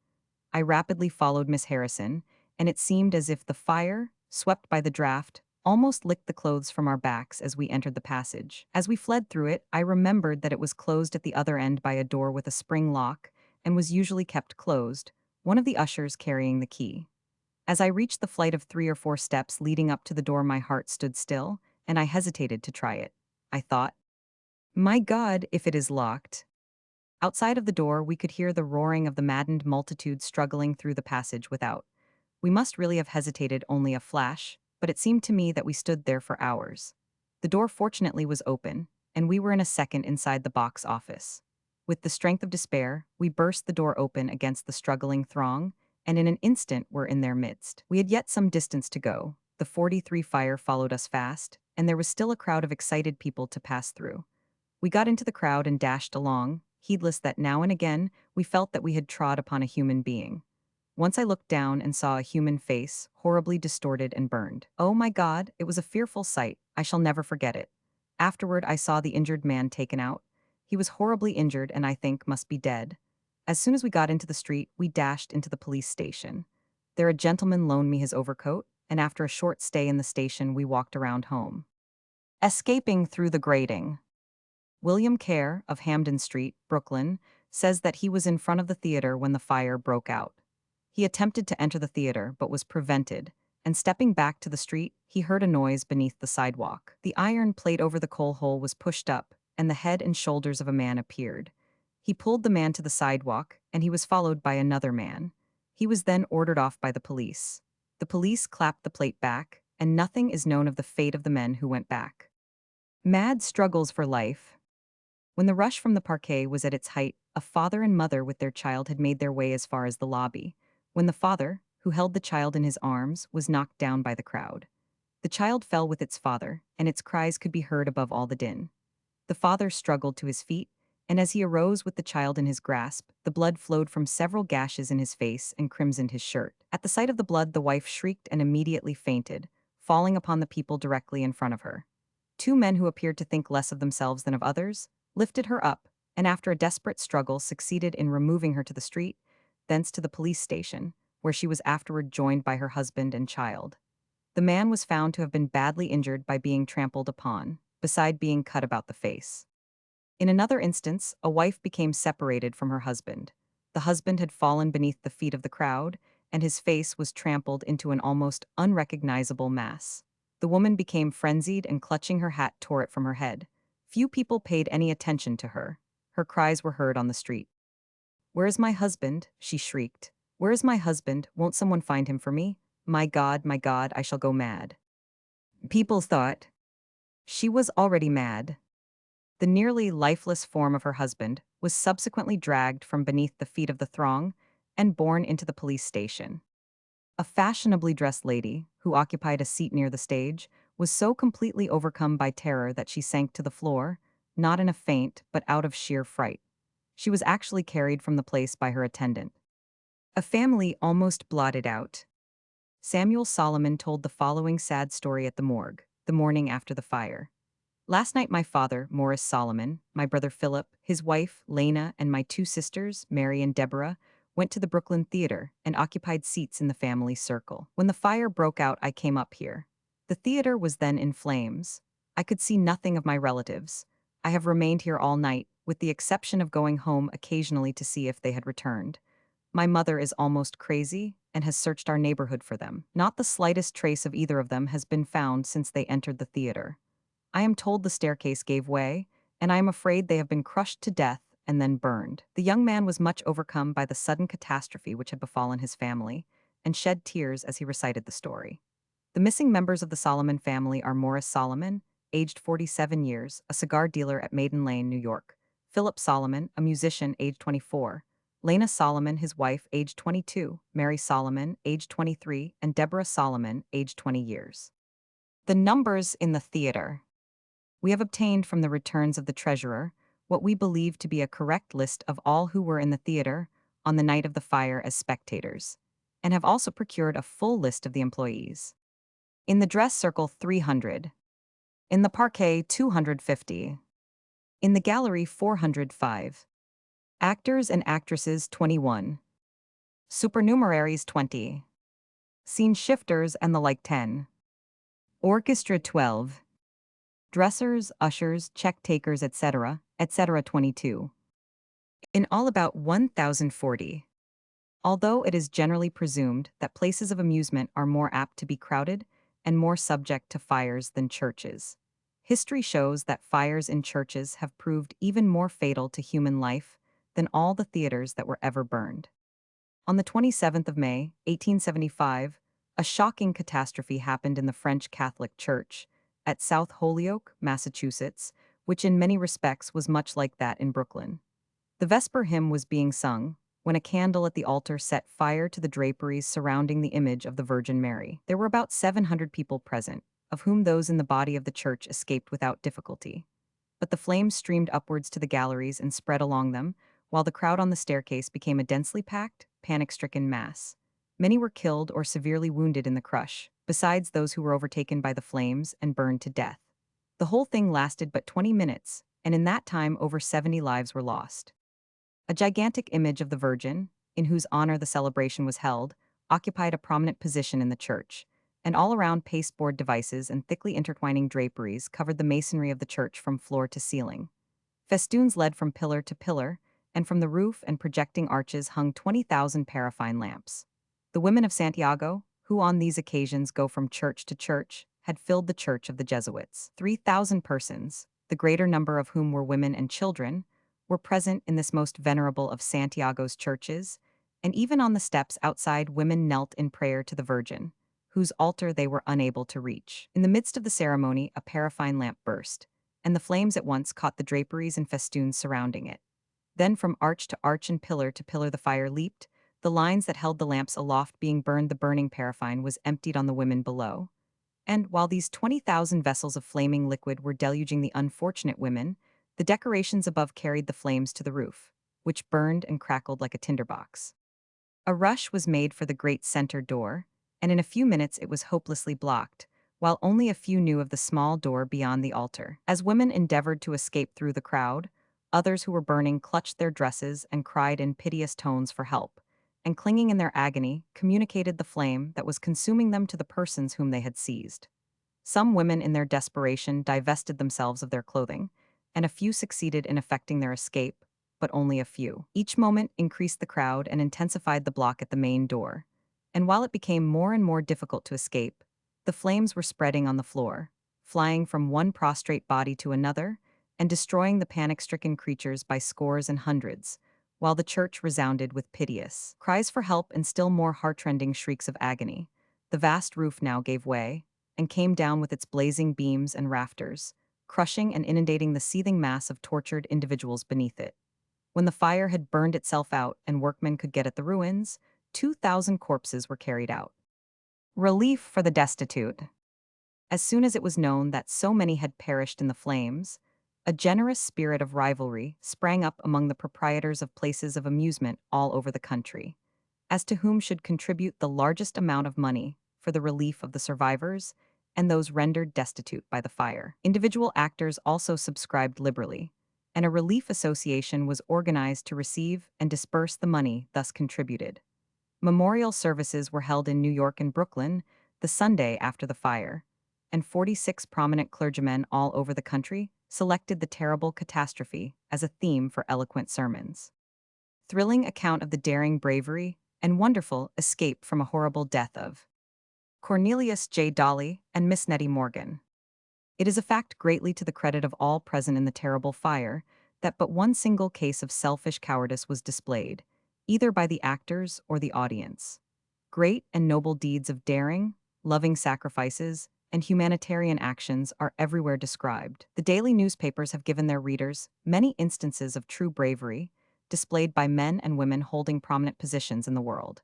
I rapidly followed Miss Harrison, and it seemed as if the fire, swept by the draft, almost licked the clothes from our backs as we entered the passage. As we fled through it, I remembered that it was closed at the other end by a door with a spring lock and was usually kept closed, one of the ushers carrying the key. As I reached the flight of 3 or 4 steps leading up to the door, my heart stood still, and I hesitated to try it. I thought, my God, if it is locked. Outside of the door, we could hear the roaring of the maddened multitude struggling through the passage without. We must really have hesitated only a flash, but it seemed to me that we stood there for hours. The door fortunately was open, and we were in a second inside the box office. With the strength of despair, we burst the door open against the struggling throng, and in an instant were in their midst. We had yet some distance to go. The 43 fire followed us fast, and there was still a crowd of excited people to pass through. We got into the crowd and dashed along, heedless that now and again we felt that we had trod upon a human being. Once I looked down and saw a human face, horribly distorted and burned. Oh my God, it was a fearful sight. I shall never forget it. Afterward, I saw the injured man taken out. He was horribly injured and I think must be dead. As soon as we got into the street, we dashed into the police station. There a gentleman loaned me his overcoat, and after a short stay in the station, we walked around home. Escaping through the grating. William Kerr, of Hamden Street, Brooklyn, says that he was in front of the theater when the fire broke out. He attempted to enter the theater but was prevented, and stepping back to the street, he heard a noise beneath the sidewalk. The iron plate over the coal hole was pushed up, and the head and shoulders of a man appeared. He pulled the man to the sidewalk, and he was followed by another man. He was then ordered off by the police. The police clapped the plate back, and nothing is known of the fate of the men who went back. Mad struggles for life. When the rush from the parquet was at its height, a father and mother with their child had made their way as far as the lobby, when the father, who held the child in his arms, was knocked down by the crowd. The child fell with its father, and its cries could be heard above all the din. The father struggled to his feet, and as he arose with the child in his grasp, the blood flowed from several gashes in his face and crimsoned his shirt. At the sight of the blood, the wife shrieked and immediately fainted, falling upon the people directly in front of her. 2 men who appeared to think less of themselves than of others lifted her up, and after a desperate struggle succeeded in removing her to the street, thence to the police station, where she was afterward joined by her husband and child. The man was found to have been badly injured by being trampled upon, beside being cut about the face. In another instance, a wife became separated from her husband. The husband had fallen beneath the feet of the crowd, and his face was trampled into an almost unrecognizable mass. The woman became frenzied and clutching her hat tore it from her head. Few people paid any attention to her. Her cries were heard on the street. "Where is my husband?" she shrieked. "Where is my husband? Won't someone find him for me? My God, I shall go mad." People thought she was already mad. The nearly lifeless form of her husband was subsequently dragged from beneath the feet of the throng and borne into the police station. A fashionably dressed lady, who occupied a seat near the stage, was so completely overcome by terror that she sank to the floor, not in a faint, but out of sheer fright. She was actually carried from the place by her attendant. A family almost blotted out. Samuel Solomon told the following sad story at the morgue, the morning after the fire. "Last night my father, Morris Solomon, my brother Philip, his wife, Lena, and my 2 sisters, Mary and Deborah, went to the Brooklyn Theater and occupied seats in the family circle. When the fire broke out, I came up here. The theater was then in flames. I could see nothing of my relatives. I have remained here all night, with the exception of going home occasionally to see if they had returned. My mother is almost crazy and has searched our neighborhood for them. Not the slightest trace of either of them has been found since they entered the theater. I am told the staircase gave way, and I am afraid they have been crushed to death and then burned." The young man was much overcome by the sudden catastrophe which had befallen his family, and shed tears as he recited the story. The missing members of the Solomon family are Morris Solomon, aged 47 years, a cigar dealer at Maiden Lane, New York; Philip Solomon, a musician, aged 24; Lena Solomon, his wife, aged 22, Mary Solomon, aged 23, and Deborah Solomon, aged 20 years. The numbers in the theater. We have obtained from the returns of the treasurer what we believe to be a correct list of all who were in the theater on the night of the fire as spectators, and have also procured a full list of the employees. In the dress circle, 300. In the parquet, 250. In the gallery, 405. Actors and actresses, 21. Supernumeraries, 20. Scene shifters and the like, 10. Orchestra, 12. Dressers, ushers, check takers, etc., 22. In all, about 1,040. Although it is generally presumed that places of amusement are more apt to be crowded and more subject to fires than churches, history shows that fires in churches have proved even more fatal to human life than all the theaters that were ever burned. On the 27th of May, 1875, a shocking catastrophe happened in the French Catholic Church at South Holyoke, Massachusetts, which in many respects was much like that in Brooklyn. The Vesper hymn was being sung when a candle at the altar set fire to the draperies surrounding the image of the Virgin Mary. There were about 700 people present, of whom those in the body of the church escaped without difficulty. But the flames streamed upwards to the galleries and spread along them, while the crowd on the staircase became a densely packed, panic-stricken mass. Many were killed or severely wounded in the crush, besides those who were overtaken by the flames and burned to death. The whole thing lasted but 20 minutes, and in that time over 70 lives were lost. A gigantic image of the Virgin, in whose honor the celebration was held, occupied a prominent position in the church, and all-around pasteboard devices and thickly intertwining draperies covered the masonry of the church from floor to ceiling. Festoons led from pillar to pillar, and from the roof and projecting arches hung 20,000 paraffine lamps. The women of Santiago, who on these occasions go from church to church, had filled the church of the Jesuits. 3,000 persons, the greater number of whom were women and children, were present in this most venerable of Santiago's churches, and even on the steps outside women knelt in prayer to the Virgin, whose altar they were unable to reach. In the midst of the ceremony, a paraffine lamp burst, and the flames at once caught the draperies and festoons surrounding it. Then from arch to arch and pillar to pillar the fire leaped, the lines that held the lamps aloft being burned, the burning paraffine was emptied on the women below. And while these 20,000 vessels of flaming liquid were deluging the unfortunate women, the decorations above carried the flames to the roof, which burned and crackled like a tinderbox. A rush was made for the great center door, and in a few minutes it was hopelessly blocked, while only a few knew of the small door beyond the altar. As women endeavored to escape through the crowd, others who were burning clutched their dresses and cried in piteous tones for help, and clinging in their agony, communicated the flame that was consuming them to the persons whom they had seized. Some women in their desperation divested themselves of their clothing, and a few succeeded in effecting their escape, but only a few. Each moment increased the crowd and intensified the block at the main door, and while it became more and more difficult to escape, the flames were spreading on the floor, flying from one prostrate body to another, and destroying the panic-stricken creatures by scores and hundreds, while the church resounded with piteous cries for help and still more heartrending shrieks of agony. The vast roof now gave way, and came down with its blazing beams and rafters, crushing and inundating the seething mass of tortured individuals beneath it. When the fire had burned itself out and workmen could get at the ruins, 2,000 corpses were carried out. Relief for the destitute. As soon as it was known that so many had perished in the flames, a generous spirit of rivalry sprang up among the proprietors of places of amusement all over the country, as to whom should contribute the largest amount of money for the relief of the survivors and those rendered destitute by the fire. Individual actors also subscribed liberally, and a relief association was organized to receive and disperse the money thus contributed. Memorial services were held in New York and Brooklyn the Sunday after the fire, and 46 prominent clergymen all over the country selected the terrible catastrophe as a theme for eloquent sermons. Thrilling account of the daring bravery and wonderful escape from a horrible death of Cornelius J. Dolly and Miss Nettie Morgan. It is a fact greatly to the credit of all present in the terrible fire that but one single case of selfish cowardice was displayed, either by the actors or the audience. Great and noble deeds of daring, loving sacrifices, and humanitarian actions are everywhere described. The daily newspapers have given their readers many instances of true bravery, displayed by men and women holding prominent positions in the world.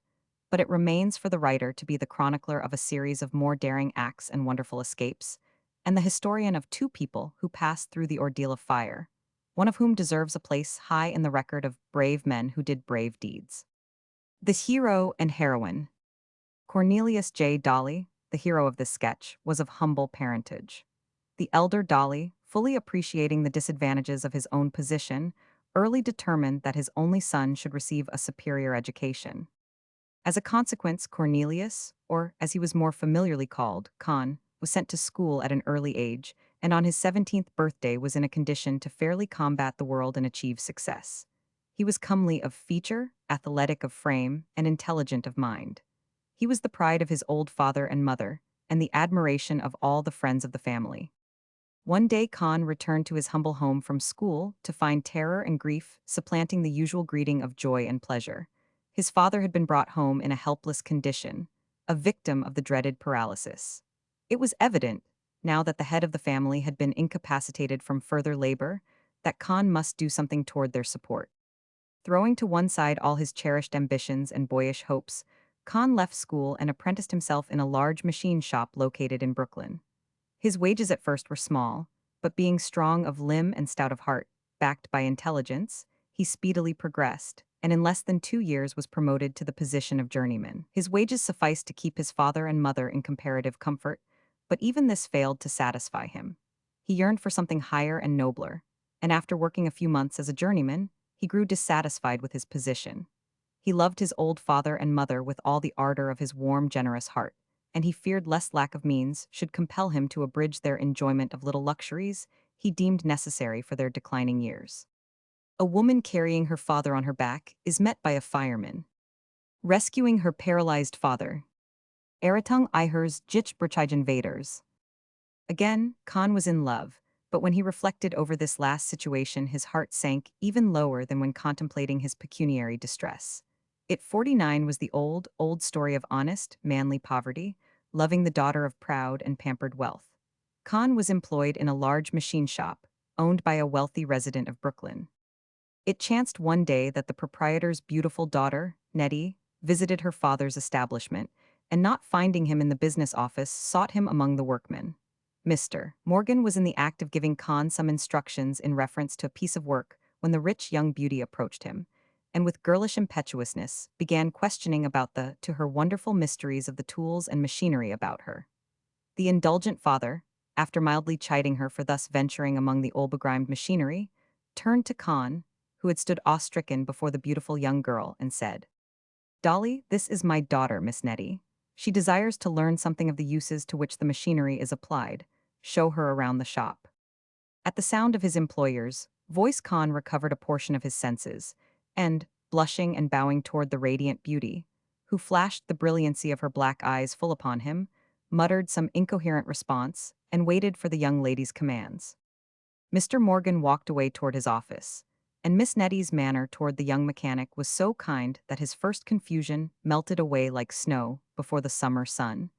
But it remains for the writer to be the chronicler of a series of more daring acts and wonderful escapes, and the historian of two people who passed through the ordeal of fire, one of whom deserves a place high in the record of brave men who did brave deeds. The hero and heroine. Cornelius J. Dolly, the hero of this sketch, was of humble parentage. The elder Dolly, fully appreciating the disadvantages of his own position, early determined that his only son should receive a superior education. As a consequence, Cornelius, or as he was more familiarly called, Con, was sent to school at an early age, and on his 17th birthday was in a condition to fairly combat the world and achieve success. He was comely of feature, athletic of frame, and intelligent of mind. He was the pride of his old father and mother, and the admiration of all the friends of the family. One day Khan returned to his humble home from school to find terror and grief supplanting the usual greeting of joy and pleasure. His father had been brought home in a helpless condition, a victim of the dreaded paralysis. It was evident, now that the head of the family had been incapacitated from further labor, that Khan must do something toward their support. Throwing to one side all his cherished ambitions and boyish hopes, Khan left school and apprenticed himself in a large machine shop located in Brooklyn. His wages at first were small, but being strong of limb and stout of heart, backed by intelligence, he speedily progressed, and in less than 2 years was promoted to the position of journeyman. His wages sufficed to keep his father and mother in comparative comfort, but even this failed to satisfy him. He yearned for something higher and nobler, and after working a few months as a journeyman, he grew dissatisfied with his position. He loved his old father and mother with all the ardor of his warm, generous heart, and he feared lest lack of means should compel him to abridge their enjoyment of little luxuries he deemed necessary for their declining years. A woman carrying her father on her back is met by a fireman. Rescuing her paralyzed father. Eratung Ihers Jich Berchigen Vaders. Again, Khan was in love, but when he reflected over this last situation, his heart sank even lower than when contemplating his pecuniary distress. It 49 was the old story of honest, manly poverty, loving the daughter of proud and pampered wealth. Khan was employed in a large machine shop, owned by a wealthy resident of Brooklyn. It chanced one day that the proprietor's beautiful daughter, Nettie, visited her father's establishment, and not finding him in the business office, sought him among the workmen. Mr. Morgan was in the act of giving Khan some instructions in reference to a piece of work when the rich young beauty approached him, and with girlish impetuousness began questioning about to her wonderful mysteries of the tools and machinery about her. The indulgent father, after mildly chiding her for thus venturing among the old-begrimed machinery, turned to Khan, who had stood awe-stricken before the beautiful young girl, and said, "Dolly, this is my daughter, Miss Nettie. She desires to learn something of the uses to which the machinery is applied. Show her around the shop." At the sound of his employer's voice, Khan recovered a portion of his senses, and, blushing and bowing toward the radiant beauty, who flashed the brilliancy of her black eyes full upon him, muttered some incoherent response, and waited for the young lady's commands. Mr. Morgan walked away toward his office, and Miss Nettie's manner toward the young mechanic was so kind that his first confusion melted away like snow before the summer sun,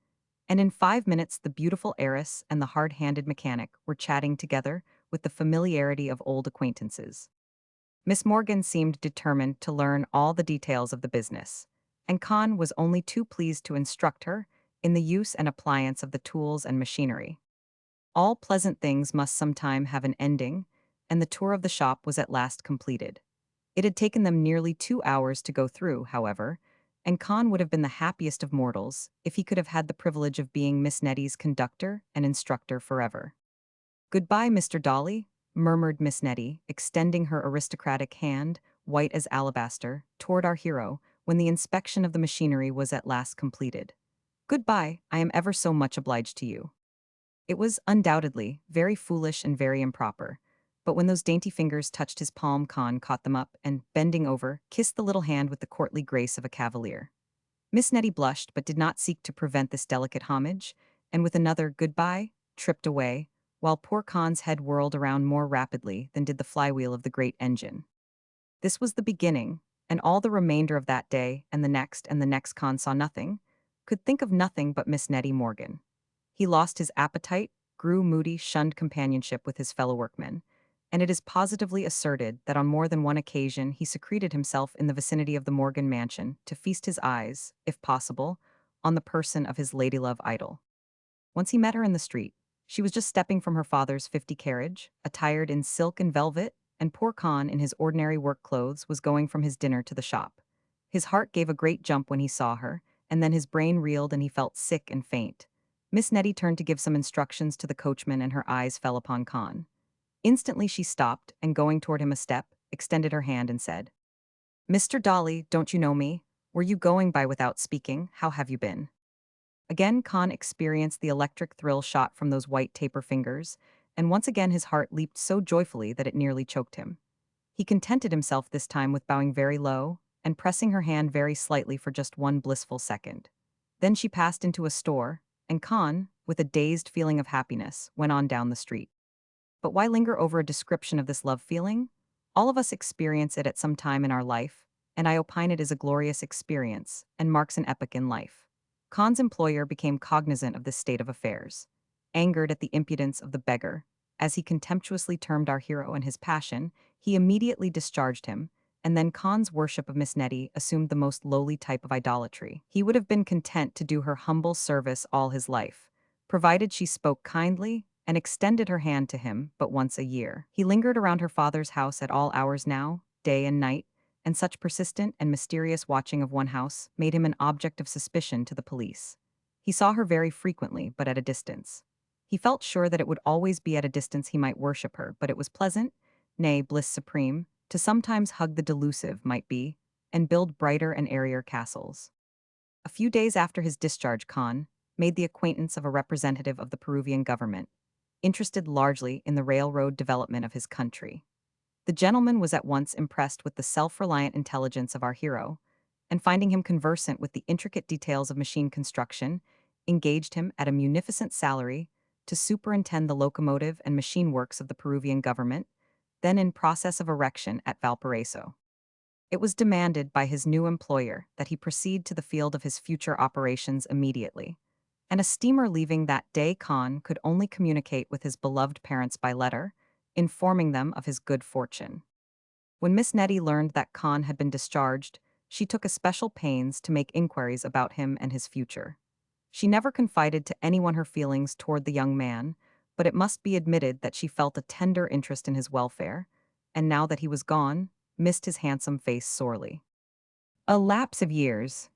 and in 5 minutes the beautiful heiress and the hard-handed mechanic were chatting together with the familiarity of old acquaintances. Miss Morgan seemed determined to learn all the details of the business, and Khan was only too pleased to instruct her in the use and appliance of the tools and machinery. All pleasant things must sometime have an ending, and the tour of the shop was at last completed. It had taken them nearly 2 hours to go through, however, and Khan would have been the happiest of mortals if he could have had the privilege of being Miss Nettie's conductor and instructor forever. "Goodbye, Mr. Dolly," murmured Miss Nettie, extending her aristocratic hand, white as alabaster, toward our hero, when the inspection of the machinery was at last completed. "Goodbye, I am ever so much obliged to you." It was, undoubtedly, very foolish and very improper, but when those dainty fingers touched his palm, Khan caught them up and, bending over, kissed the little hand with the courtly grace of a cavalier. Miss Nettie blushed but did not seek to prevent this delicate homage, and with another "goodbye," tripped away, while poor Khan's head whirled around more rapidly than did the flywheel of the great engine. This was the beginning, and all the remainder of that day and the next Khan saw nothing, could think of nothing but Miss Nettie Morgan. He lost his appetite, grew moody, shunned companionship with his fellow workmen, and it is positively asserted that on more than one occasion he secreted himself in the vicinity of the Morgan mansion to feast his eyes, if possible, on the person of his ladylove idol. Once he met her in the street. She was just stepping from her father's 50 carriage, attired in silk and velvet, and poor Khan, in his ordinary work clothes, was going from his dinner to the shop. His heart gave a great jump when he saw her, and then his brain reeled and he felt sick and faint. Miss Nettie turned to give some instructions to the coachman and her eyes fell upon Khan. Instantly she stopped and, going toward him a step, extended her hand and said, "Mr. Dolly, don't you know me? Were you going by without speaking? How have you been?" Again, Khan experienced the electric thrill shot from those white taper fingers, and once again his heart leaped so joyfully that it nearly choked him. He contented himself this time with bowing very low and pressing her hand very slightly for just one blissful second. Then she passed into a store, and Khan, with a dazed feeling of happiness, went on down the street. But why linger over a description of this love feeling? All of us experience it at some time in our life, and I opine it is a glorious experience and marks an epoch in life. Khan's employer became cognizant of this state of affairs. Angered at the impudence of the beggar, as he contemptuously termed our hero and his passion, he immediately discharged him, and then Khan's worship of Miss Nettie assumed the most lowly type of idolatry. He would have been content to do her humble service all his life, provided she spoke kindly and extended her hand to him but once a year. He lingered around her father's house at all hours now, day and night, and such persistent and mysterious watching of one house made him an object of suspicion to the police. He saw her very frequently, but at a distance. He felt sure that it would always be at a distance he might worship her, but it was pleasant, nay, bliss supreme, to sometimes hug the delusive, might be, and build brighter and airier castles. A few days after his discharge, Khan made the acquaintance of a representative of the Peruvian government, interested largely in the railroad development of his country. The gentleman was at once impressed with the self-reliant intelligence of our hero, and finding him conversant with the intricate details of machine construction, engaged him at a munificent salary to superintend the locomotive and machine works of the Peruvian government, then in process of erection at Valparaiso. It was demanded by his new employer that he proceed to the field of his future operations immediately, and a steamer leaving that day Khan could only communicate with his beloved parents by letter, informing them of his good fortune. When Miss Nettie learned that Khan had been discharged, she took especial pains to make inquiries about him and his future. She never confided to anyone her feelings toward the young man, but it must be admitted that she felt a tender interest in his welfare, and now that he was gone, missed his handsome face sorely. A lapse of years.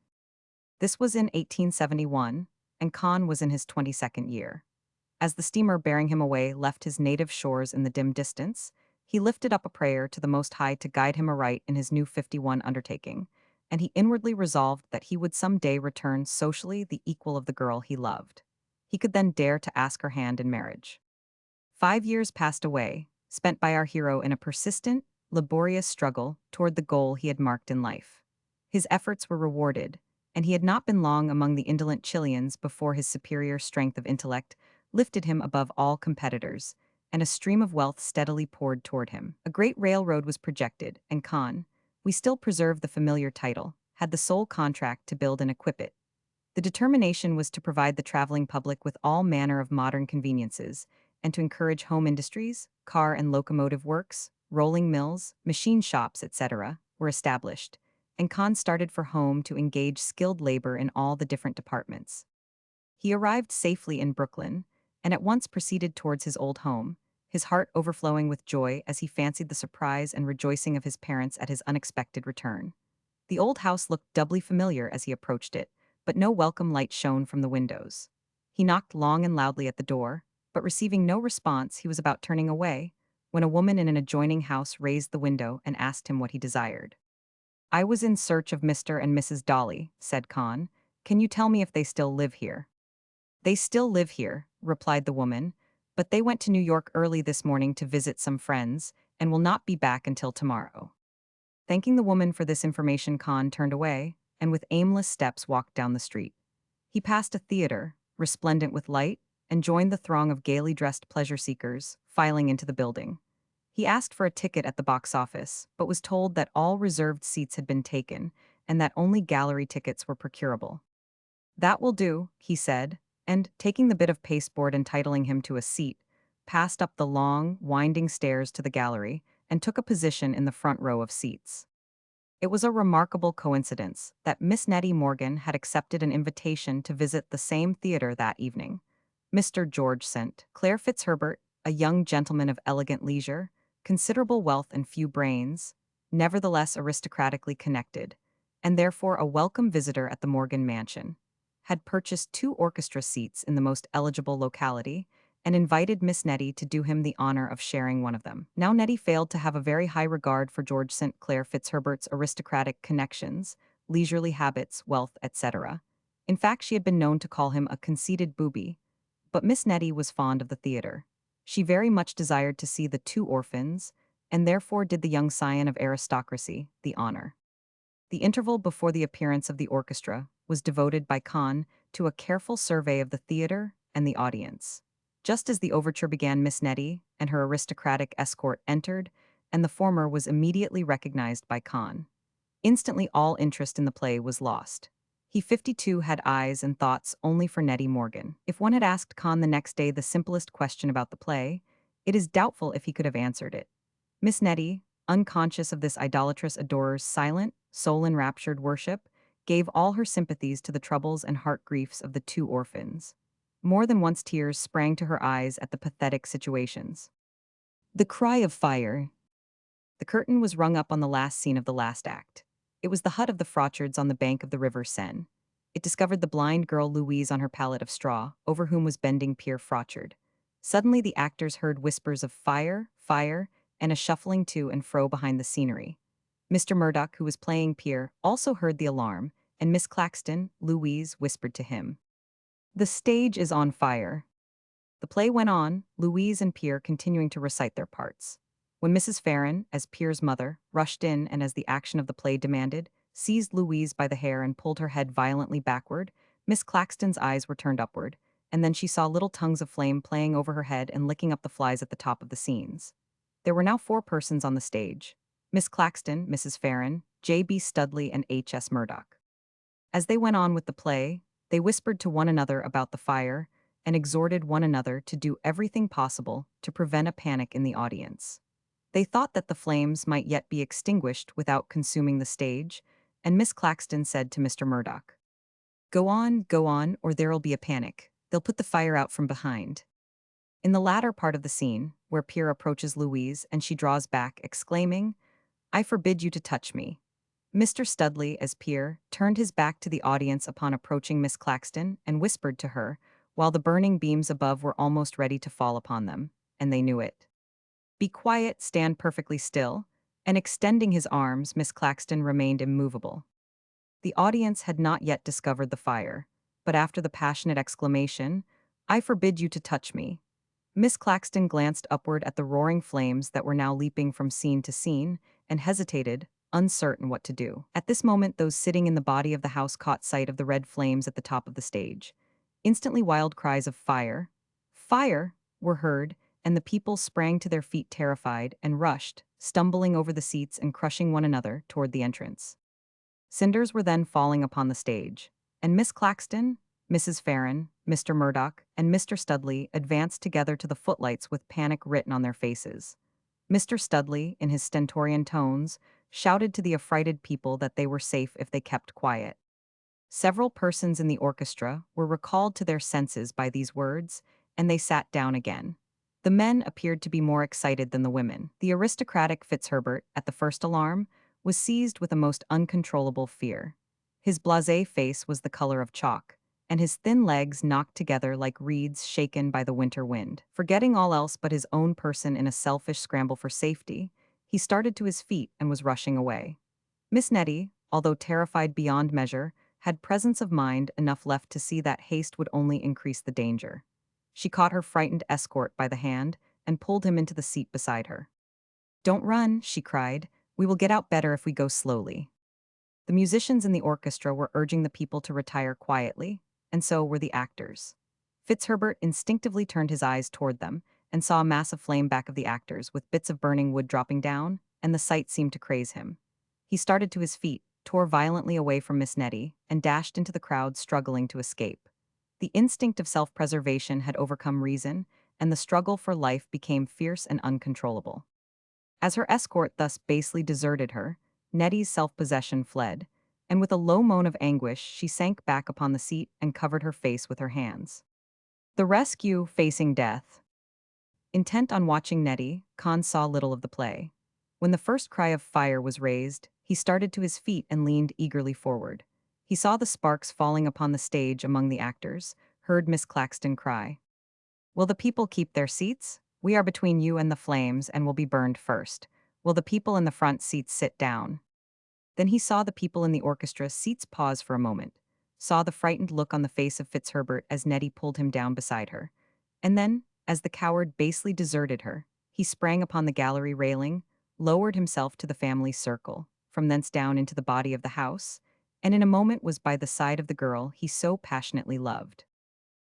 This was in 1871, and Khan was in his 22nd year. As the steamer bearing him away left his native shores in the dim distance, he lifted up a prayer to the Most High to guide him aright in his new 51 undertaking, and he inwardly resolved that he would some day return socially the equal of the girl he loved. He could then dare to ask her hand in marriage. 5 years passed away, spent by our hero in a persistent, laborious struggle toward the goal he had marked in life. His efforts were rewarded, and he had not been long among the indolent Chileans before his superior strength of intellect lifted him above all competitors, and a stream of wealth steadily poured toward him. A great railroad was projected, and Khan, we still preserve the familiar title, had the sole contract to build and equip it. The determination was to provide the traveling public with all manner of modern conveniences, and to encourage home industries, car and locomotive works, rolling mills, machine shops, etc., were established, and Khan started for home to engage skilled labor in all the different departments. He arrived safely in Brooklyn, and at once proceeded towards his old home, his heart overflowing with joy as he fancied the surprise and rejoicing of his parents at his unexpected return. The old house looked doubly familiar as he approached it, but no welcome light shone from the windows. He knocked long and loudly at the door, but receiving no response, he was about turning away, when a woman in an adjoining house raised the window and asked him what he desired. "I was in search of Mr. and Mrs. Dolly," said Khan. "Can you tell me if they still live here?" "They still live here," replied the woman, "but they went to New York early this morning to visit some friends, and will not be back until tomorrow." Thanking the woman for this information, Khan turned away, and with aimless steps walked down the street. He passed a theater, resplendent with light, and joined the throng of gaily dressed pleasure seekers, filing into the building. He asked for a ticket at the box office, but was told that all reserved seats had been taken, and that only gallery tickets were procurable. "That will do," he said, and, taking the bit of pasteboard entitling him to a seat, passed up the long, winding stairs to the gallery and took a position in the front row of seats. It was a remarkable coincidence that Miss Nettie Morgan had accepted an invitation to visit the same theater that evening. Mr. George St. Clair Fitzherbert, a young gentleman of elegant leisure, considerable wealth and few brains, nevertheless aristocratically connected, and therefore a welcome visitor at the Morgan mansion, had purchased 2 orchestra seats in the most eligible locality and invited Miss Nettie to do him the honor of sharing one of them. Now Nettie failed to have a very high regard for George St. Clair Fitzherbert's aristocratic connections, leisurely habits, wealth, etc. In fact, she had been known to call him a conceited booby, but Miss Nettie was fond of the theater. She very much desired to see the 2 orphans, and therefore did the young scion of aristocracy the honor. The interval before the appearance of the orchestra was devoted by Kahn to a careful survey of the theater and the audience. Just as the overture began, Miss Nettie and her aristocratic escort entered, and the former was immediately recognized by Kahn. Instantly all interest in the play was lost. He 52 had eyes and thoughts only for Nettie Morgan. If one had asked Kahn the next day the simplest question about the play, it is doubtful if he could have answered it. Miss Nettie, unconscious of this idolatrous adorer's silent, soul-enraptured worship, gave all her sympathies to the troubles and heart-griefs of the 2 orphans. More than once tears sprang to her eyes at the pathetic situations. The cry of fire. The curtain was rung up on the last scene of the last act. It was the hut of the Frauchards on the bank of the river Seine. It discovered the blind girl Louise on her pallet of straw, over whom was bending Pierre Frauchard. Suddenly the actors heard whispers of fire, fire, and a shuffling to and fro behind the scenery. Mr. Murdoch, who was playing Pierre, also heard the alarm, and Miss Claxton, Louise, whispered to him, "The stage is on fire." The play went on, Louise and Pierre continuing to recite their parts. When Mrs. Farron, as Pierre's mother, rushed in and as the action of the play demanded, seized Louise by the hair and pulled her head violently backward, Miss Claxton's eyes were turned upward, and then she saw little tongues of flame playing over her head and licking up the flies at the top of the scenes. There were now 4 persons on the stage: Miss Claxton, Mrs. Farron, J.B. Studley, and H.S. Murdoch. As they went on with the play, they whispered to one another about the fire and exhorted one another to do everything possible to prevent a panic in the audience. They thought that the flames might yet be extinguished without consuming the stage, and Miss Claxton said to Mr. Murdoch, go on, or there'll be a panic. They'll put the fire out from behind." In the latter part of the scene, where Pierre approaches Louise and she draws back, exclaiming, "I forbid you to touch me," Mr. Studley, as Pierre, turned his back to the audience upon approaching Miss Claxton and whispered to her, while the burning beams above were almost ready to fall upon them, and they knew it. "Be quiet, stand perfectly still," and extending his arms, Miss Claxton remained immovable. The audience had not yet discovered the fire, but after the passionate exclamation, "I forbid you to touch me," Miss Claxton glanced upward at the roaring flames that were now leaping from scene to scene, and hesitated, uncertain what to do. At this moment those sitting in the body of the house caught sight of the red flames at the top of the stage. Instantly wild cries of "Fire! Fire!" were heard, and the people sprang to their feet terrified and rushed, stumbling over the seats and crushing one another, toward the entrance. Cinders were then falling upon the stage, and Miss Claxton, Mrs. Farron, Mr. Murdoch, and Mr. Studley advanced together to the footlights with panic written on their faces. Mr. Studley, in his stentorian tones, shouted to the affrighted people that they were safe if they kept quiet. Several persons in the orchestra were recalled to their senses by these words, and they sat down again. The men appeared to be more excited than the women. The aristocratic Fitzherbert, at the first alarm, was seized with a most uncontrollable fear. His blasé face was the color of chalk, and his thin legs knocked together like reeds shaken by the winter wind. Forgetting all else but his own person in a selfish scramble for safety, he started to his feet and was rushing away. Miss Nettie, although terrified beyond measure, had presence of mind enough left to see that haste would only increase the danger. She caught her frightened escort by the hand and pulled him into the seat beside her. "Don't run," she cried. "We will get out better if we go slowly." The musicians in the orchestra were urging the people to retire quietly, and so were the actors. Fitzherbert instinctively turned his eyes toward them and saw a mass of flame back of the actors, with bits of burning wood dropping down, and the sight seemed to craze him. He started to his feet, tore violently away from Miss Nettie, and dashed into the crowd, struggling to escape. The instinct of self-preservation had overcome reason, and the struggle for life became fierce and uncontrollable. As her escort thus basely deserted her, Nettie's self-possession fled, and with a low moan of anguish, she sank back upon the seat and covered her face with her hands. The rescue facing death. Intent on watching Nettie, Khan saw little of the play. When the first cry of fire was raised, he started to his feet and leaned eagerly forward. He saw the sparks falling upon the stage among the actors, heard Miss Claxton cry, "Will the people keep their seats? We are between you and the flames and will be burned first. Will the people in the front seats sit down?" Then he saw the people in the orchestra seats pause for a moment, saw the frightened look on the face of Fitzherbert as Nettie pulled him down beside her. And then, as the coward basely deserted her, he sprang upon the gallery railing, lowered himself to the family circle, from thence down into the body of the house, and in a moment was by the side of the girl he so passionately loved.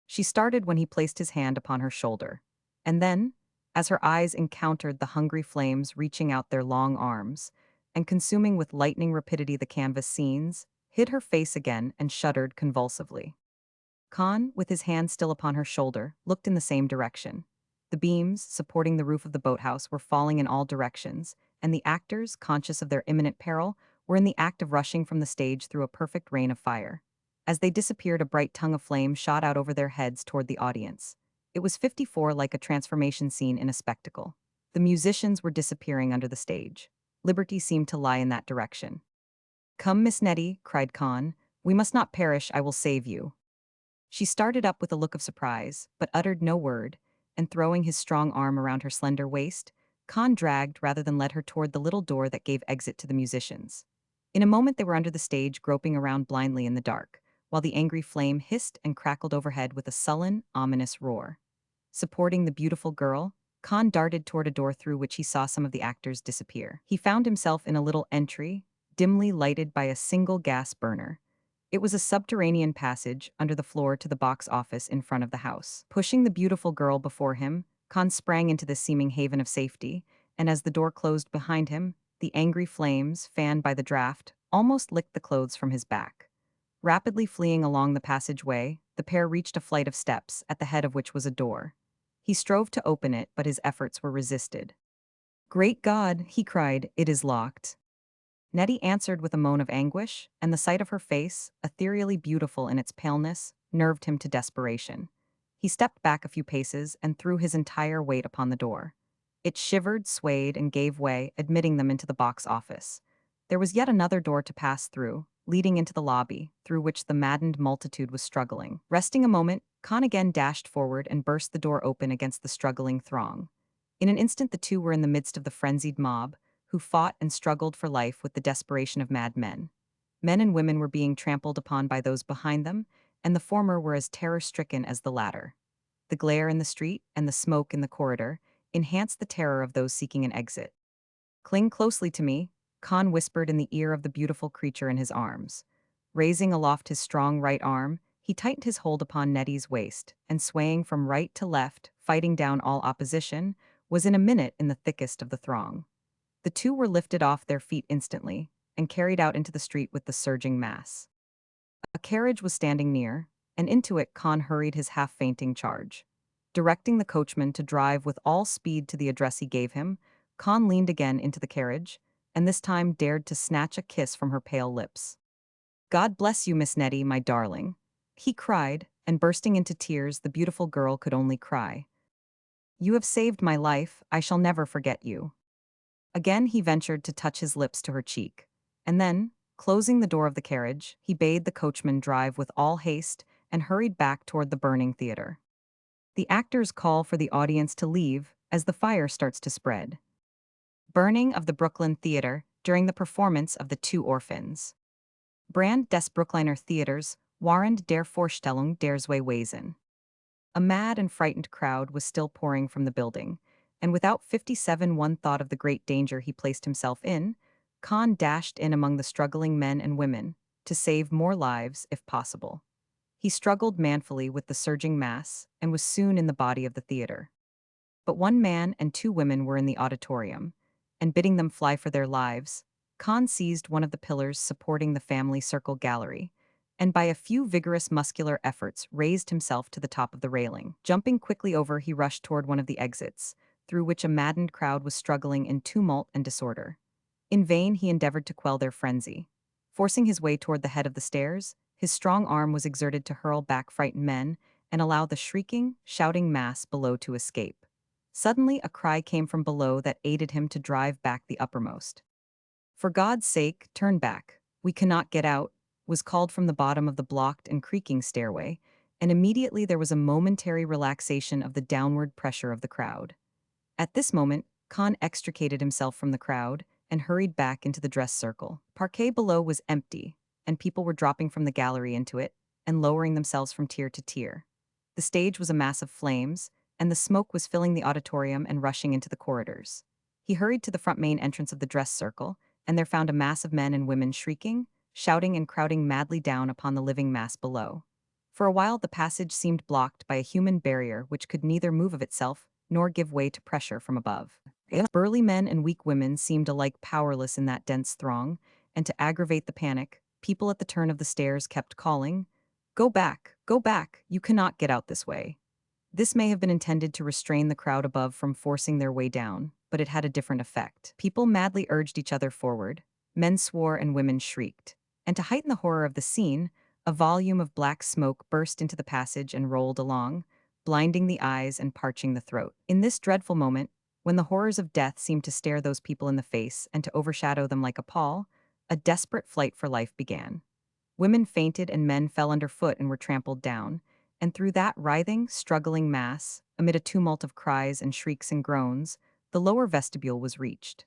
She started when he placed his hand upon her shoulder, and then, as her eyes encountered the hungry flames reaching out their long arms, and consuming with lightning rapidity the canvas scenes, hid her face again and shuddered convulsively. Khan, with his hand still upon her shoulder, looked in the same direction. The beams, supporting the roof of the boathouse, were falling in all directions, and the actors, conscious of their imminent peril, were in the act of rushing from the stage through a perfect rain of fire. As they disappeared, a bright tongue of flame shot out over their heads toward the audience. It was 54 like a transformation scene in a spectacle. The musicians were disappearing under the stage. Liberty seemed to lie in that direction. "Come, Miss Nettie," cried Khan. "We must not perish, I will save you." She started up with a look of surprise, but uttered no word, and throwing his strong arm around her slender waist, Khan dragged rather than led her toward the little door that gave exit to the musicians. In a moment they were under the stage, groping around blindly in the dark, while the angry flame hissed and crackled overhead with a sullen, ominous roar. Supporting the beautiful girl, Khan darted toward a door through which he saw some of the actors disappear. He found himself in a little entry, dimly lighted by a single gas burner. It was a subterranean passage under the floor to the box office in front of the house. Pushing the beautiful girl before him, Khan sprang into this seeming haven of safety, and as the door closed behind him, the angry flames, fanned by the draft, almost licked the clothes from his back. Rapidly fleeing along the passageway, the pair reached a flight of steps, at the head of which was a door. He strove to open it, but his efforts were resisted. "Great God," he cried, "it is locked." Nettie answered with a moan of anguish, and the sight of her face, ethereally beautiful in its paleness, nerved him to desperation. He stepped back a few paces and threw his entire weight upon the door. It shivered, swayed, and gave way, admitting them into the box office. There was yet another door to pass through, leading into the lobby, through which the maddened multitude was struggling. Resting a moment, Khan again dashed forward and burst the door open against the struggling throng. In an instant the two were in the midst of the frenzied mob, who fought and struggled for life with the desperation of mad men. Men and women were being trampled upon by those behind them, and the former were as terror-stricken as the latter. The glare in the street and the smoke in the corridor enhanced the terror of those seeking an exit. "Cling closely to me," Khan whispered in the ear of the beautiful creature in his arms. Raising aloft his strong right arm, he tightened his hold upon Nettie's waist, and swaying from right to left, fighting down all opposition, was in a minute in the thickest of the throng. The two were lifted off their feet instantly, and carried out into the street with the surging mass. A carriage was standing near, and into it Khan hurried his half-fainting charge. Directing the coachman to drive with all speed to the address he gave him, Khan leaned again into the carriage, and this time dared to snatch a kiss from her pale lips. "God bless you, Miss Nettie, my darling," he cried, and bursting into tears the beautiful girl could only cry. "You have saved my life, I shall never forget you." Again he ventured to touch his lips to her cheek, and then, closing the door of the carriage, he bade the coachman drive with all haste and hurried back toward the burning theater. The actors call for the audience to leave as the fire starts to spread. Burning of the Brooklyn Theater during the performance of The Two Orphans. Brand des Brooklyner Theaters warned der Vorstellung der zwei Wesen. A mad and frightened crowd was still pouring from the building, and without 57 one thought of the great danger he placed himself in, Khan dashed in among the struggling men and women, to save more lives if possible. He struggled manfully with the surging mass, and was soon in the body of the theater. But one man and two women were in the auditorium, and bidding them fly for their lives, Khan seized one of the pillars supporting the family circle gallery, and by a few vigorous muscular efforts raised himself to the top of the railing. Jumping quickly over, he rushed toward one of the exits, through which a maddened crowd was struggling in tumult and disorder. In vain he endeavored to quell their frenzy. Forcing his way toward the head of the stairs, his strong arm was exerted to hurl back frightened men and allow the shrieking, shouting mass below to escape. Suddenly a cry came from below that aided him to drive back the uppermost. "For God's sake, turn back. We cannot get out," was called from the bottom of the blocked and creaking stairway, and immediately there was a momentary relaxation of the downward pressure of the crowd. At this moment, Khan extricated himself from the crowd and hurried back into the dress circle. Parquet below was empty, and people were dropping from the gallery into it and lowering themselves from tier to tier. The stage was a mass of flames, and the smoke was filling the auditorium and rushing into the corridors. He hurried to the front main entrance of the dress circle, and there found a mass of men and women shrieking, shouting, and crowding madly down upon the living mass below. For a while the passage seemed blocked by a human barrier which could neither move of itself nor give way to pressure from above. Burly men and weak women seemed alike powerless in that dense throng, and to aggravate the panic, people at the turn of the stairs kept calling, go back, you cannot get out this way." This may have been intended to restrain the crowd above from forcing their way down, but it had a different effect. People madly urged each other forward, men swore and women shrieked. And to heighten the horror of the scene, a volume of black smoke burst into the passage and rolled along, blinding the eyes and parching the throat. In this dreadful moment, when the horrors of death seemed to stare those people in the face and to overshadow them like a pall, a desperate flight for life began. Women fainted and men fell underfoot and were trampled down, and through that writhing, struggling mass, amid a tumult of cries and shrieks and groans, the lower vestibule was reached.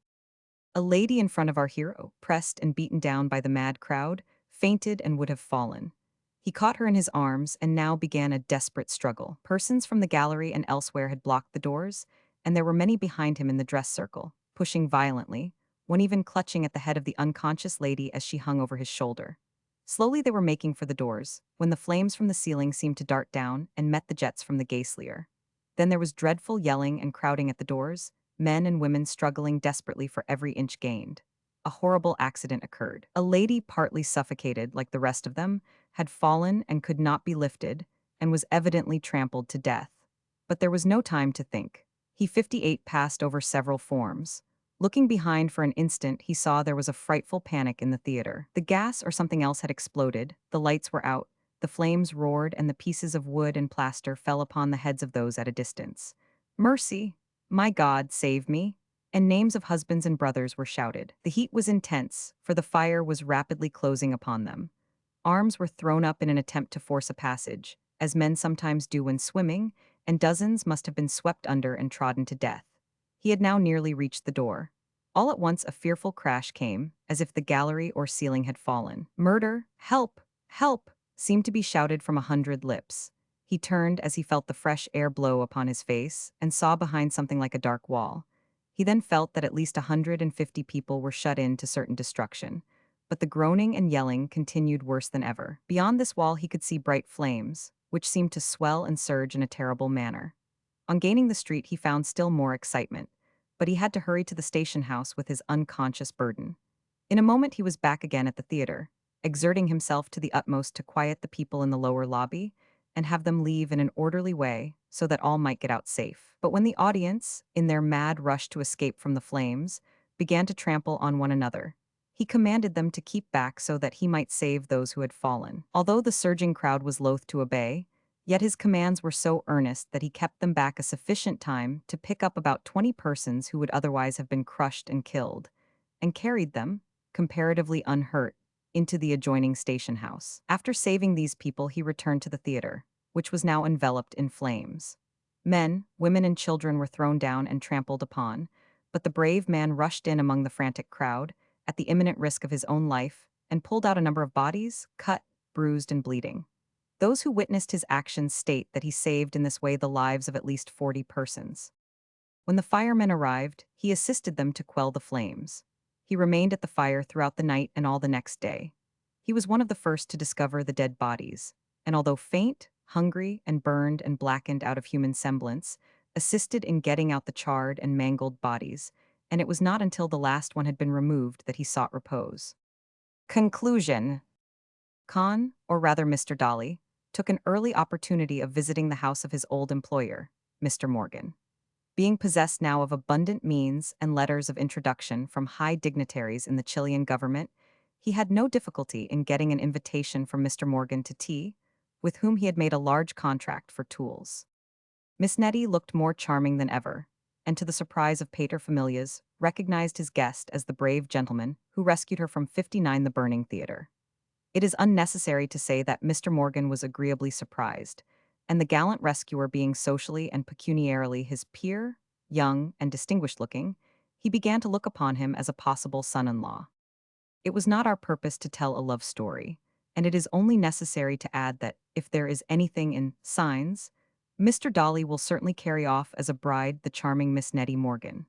A lady in front of our hero, pressed and beaten down by the mad crowd, fainted and would have fallen. He caught her in his arms and now began a desperate struggle. Persons from the gallery and elsewhere had blocked the doors, and there were many behind him in the dress circle, pushing violently, one even clutching at the head of the unconscious lady as she hung over his shoulder. Slowly they were making for the doors, when the flames from the ceiling seemed to dart down and met the jets from the gaselier. Then there was dreadful yelling and crowding at the doors, men and women struggling desperately for every inch gained. A horrible accident occurred. A lady, partly suffocated like the rest of them, had fallen and could not be lifted, and was evidently trampled to death. But there was no time to think. He 58 passed over several forms. Looking behind for an instant, he saw there was a frightful panic in the theater. The gas or something else had exploded, the lights were out, the flames roared, and the pieces of wood and plaster fell upon the heads of those at a distance. "Mercy! My God, save me!" And names of husbands and brothers were shouted. The heat was intense, for the fire was rapidly closing upon them. Arms were thrown up in an attempt to force a passage, as men sometimes do when swimming, and dozens must have been swept under and trodden to death. He had now nearly reached the door. All at once a fearful crash came, as if the gallery or ceiling had fallen. "Murder! Help! Help!" seemed to be shouted from 100 lips. He turned as he felt the fresh air blow upon his face and saw behind something like a dark wall. He then felt that at least 150 people were shut in to certain destruction. But the groaning and yelling continued worse than ever. Beyond this wall he could see bright flames, which seemed to swell and surge in a terrible manner. On gaining the street he found still more excitement, but he had to hurry to the station house with his unconscious burden. In a moment he was back again at the theater, exerting himself to the utmost to quiet the people in the lower lobby and have them leave in an orderly way so that all might get out safe. But when the audience, in their mad rush to escape from the flames, began to trample on one another, he commanded them to keep back so that he might save those who had fallen. Although the surging crowd was loath to obey, yet his commands were so earnest that he kept them back a sufficient time to pick up about 20 persons who would otherwise have been crushed and killed, and carried them, comparatively unhurt, into the adjoining station house. After saving these people, he returned to the theater, which was now enveloped in flames. Men, women, and children were thrown down and trampled upon, but the brave man rushed in among the frantic crowd, at the imminent risk of his own life, and pulled out a number of bodies, cut, bruised, and bleeding. Those who witnessed his actions state that he saved in this way the lives of at least 40 persons. When the firemen arrived, he assisted them to quell the flames. He remained at the fire throughout the night and all the next day. He was one of the first to discover the dead bodies, and although faint, hungry, and burned and blackened out of human semblance, assisted in getting out the charred and mangled bodies, and it was not until the last one had been removed that he sought repose. Conclusion. Con, or rather Mr. Dolly, took an early opportunity of visiting the house of his old employer, Mr. Morgan. Being possessed now of abundant means and letters of introduction from high dignitaries in the Chilean government, he had no difficulty in getting an invitation from Mr. Morgan to tea, with whom he had made a large contract for tools. Miss Nettie looked more charming than ever, and to the surprise of paterfamilias, recognized his guest as the brave gentleman who rescued her from 59 the Burning Theatre. It is unnecessary to say that Mr. Morgan was agreeably surprised, and the gallant rescuer being socially and pecuniarily his peer, young and distinguished-looking, he began to look upon him as a possible son-in-law. It was not our purpose to tell a love story, and it is only necessary to add that, if there is anything in signs, Mr. Dolly will certainly carry off as a bride the charming Miss Nettie Morgan.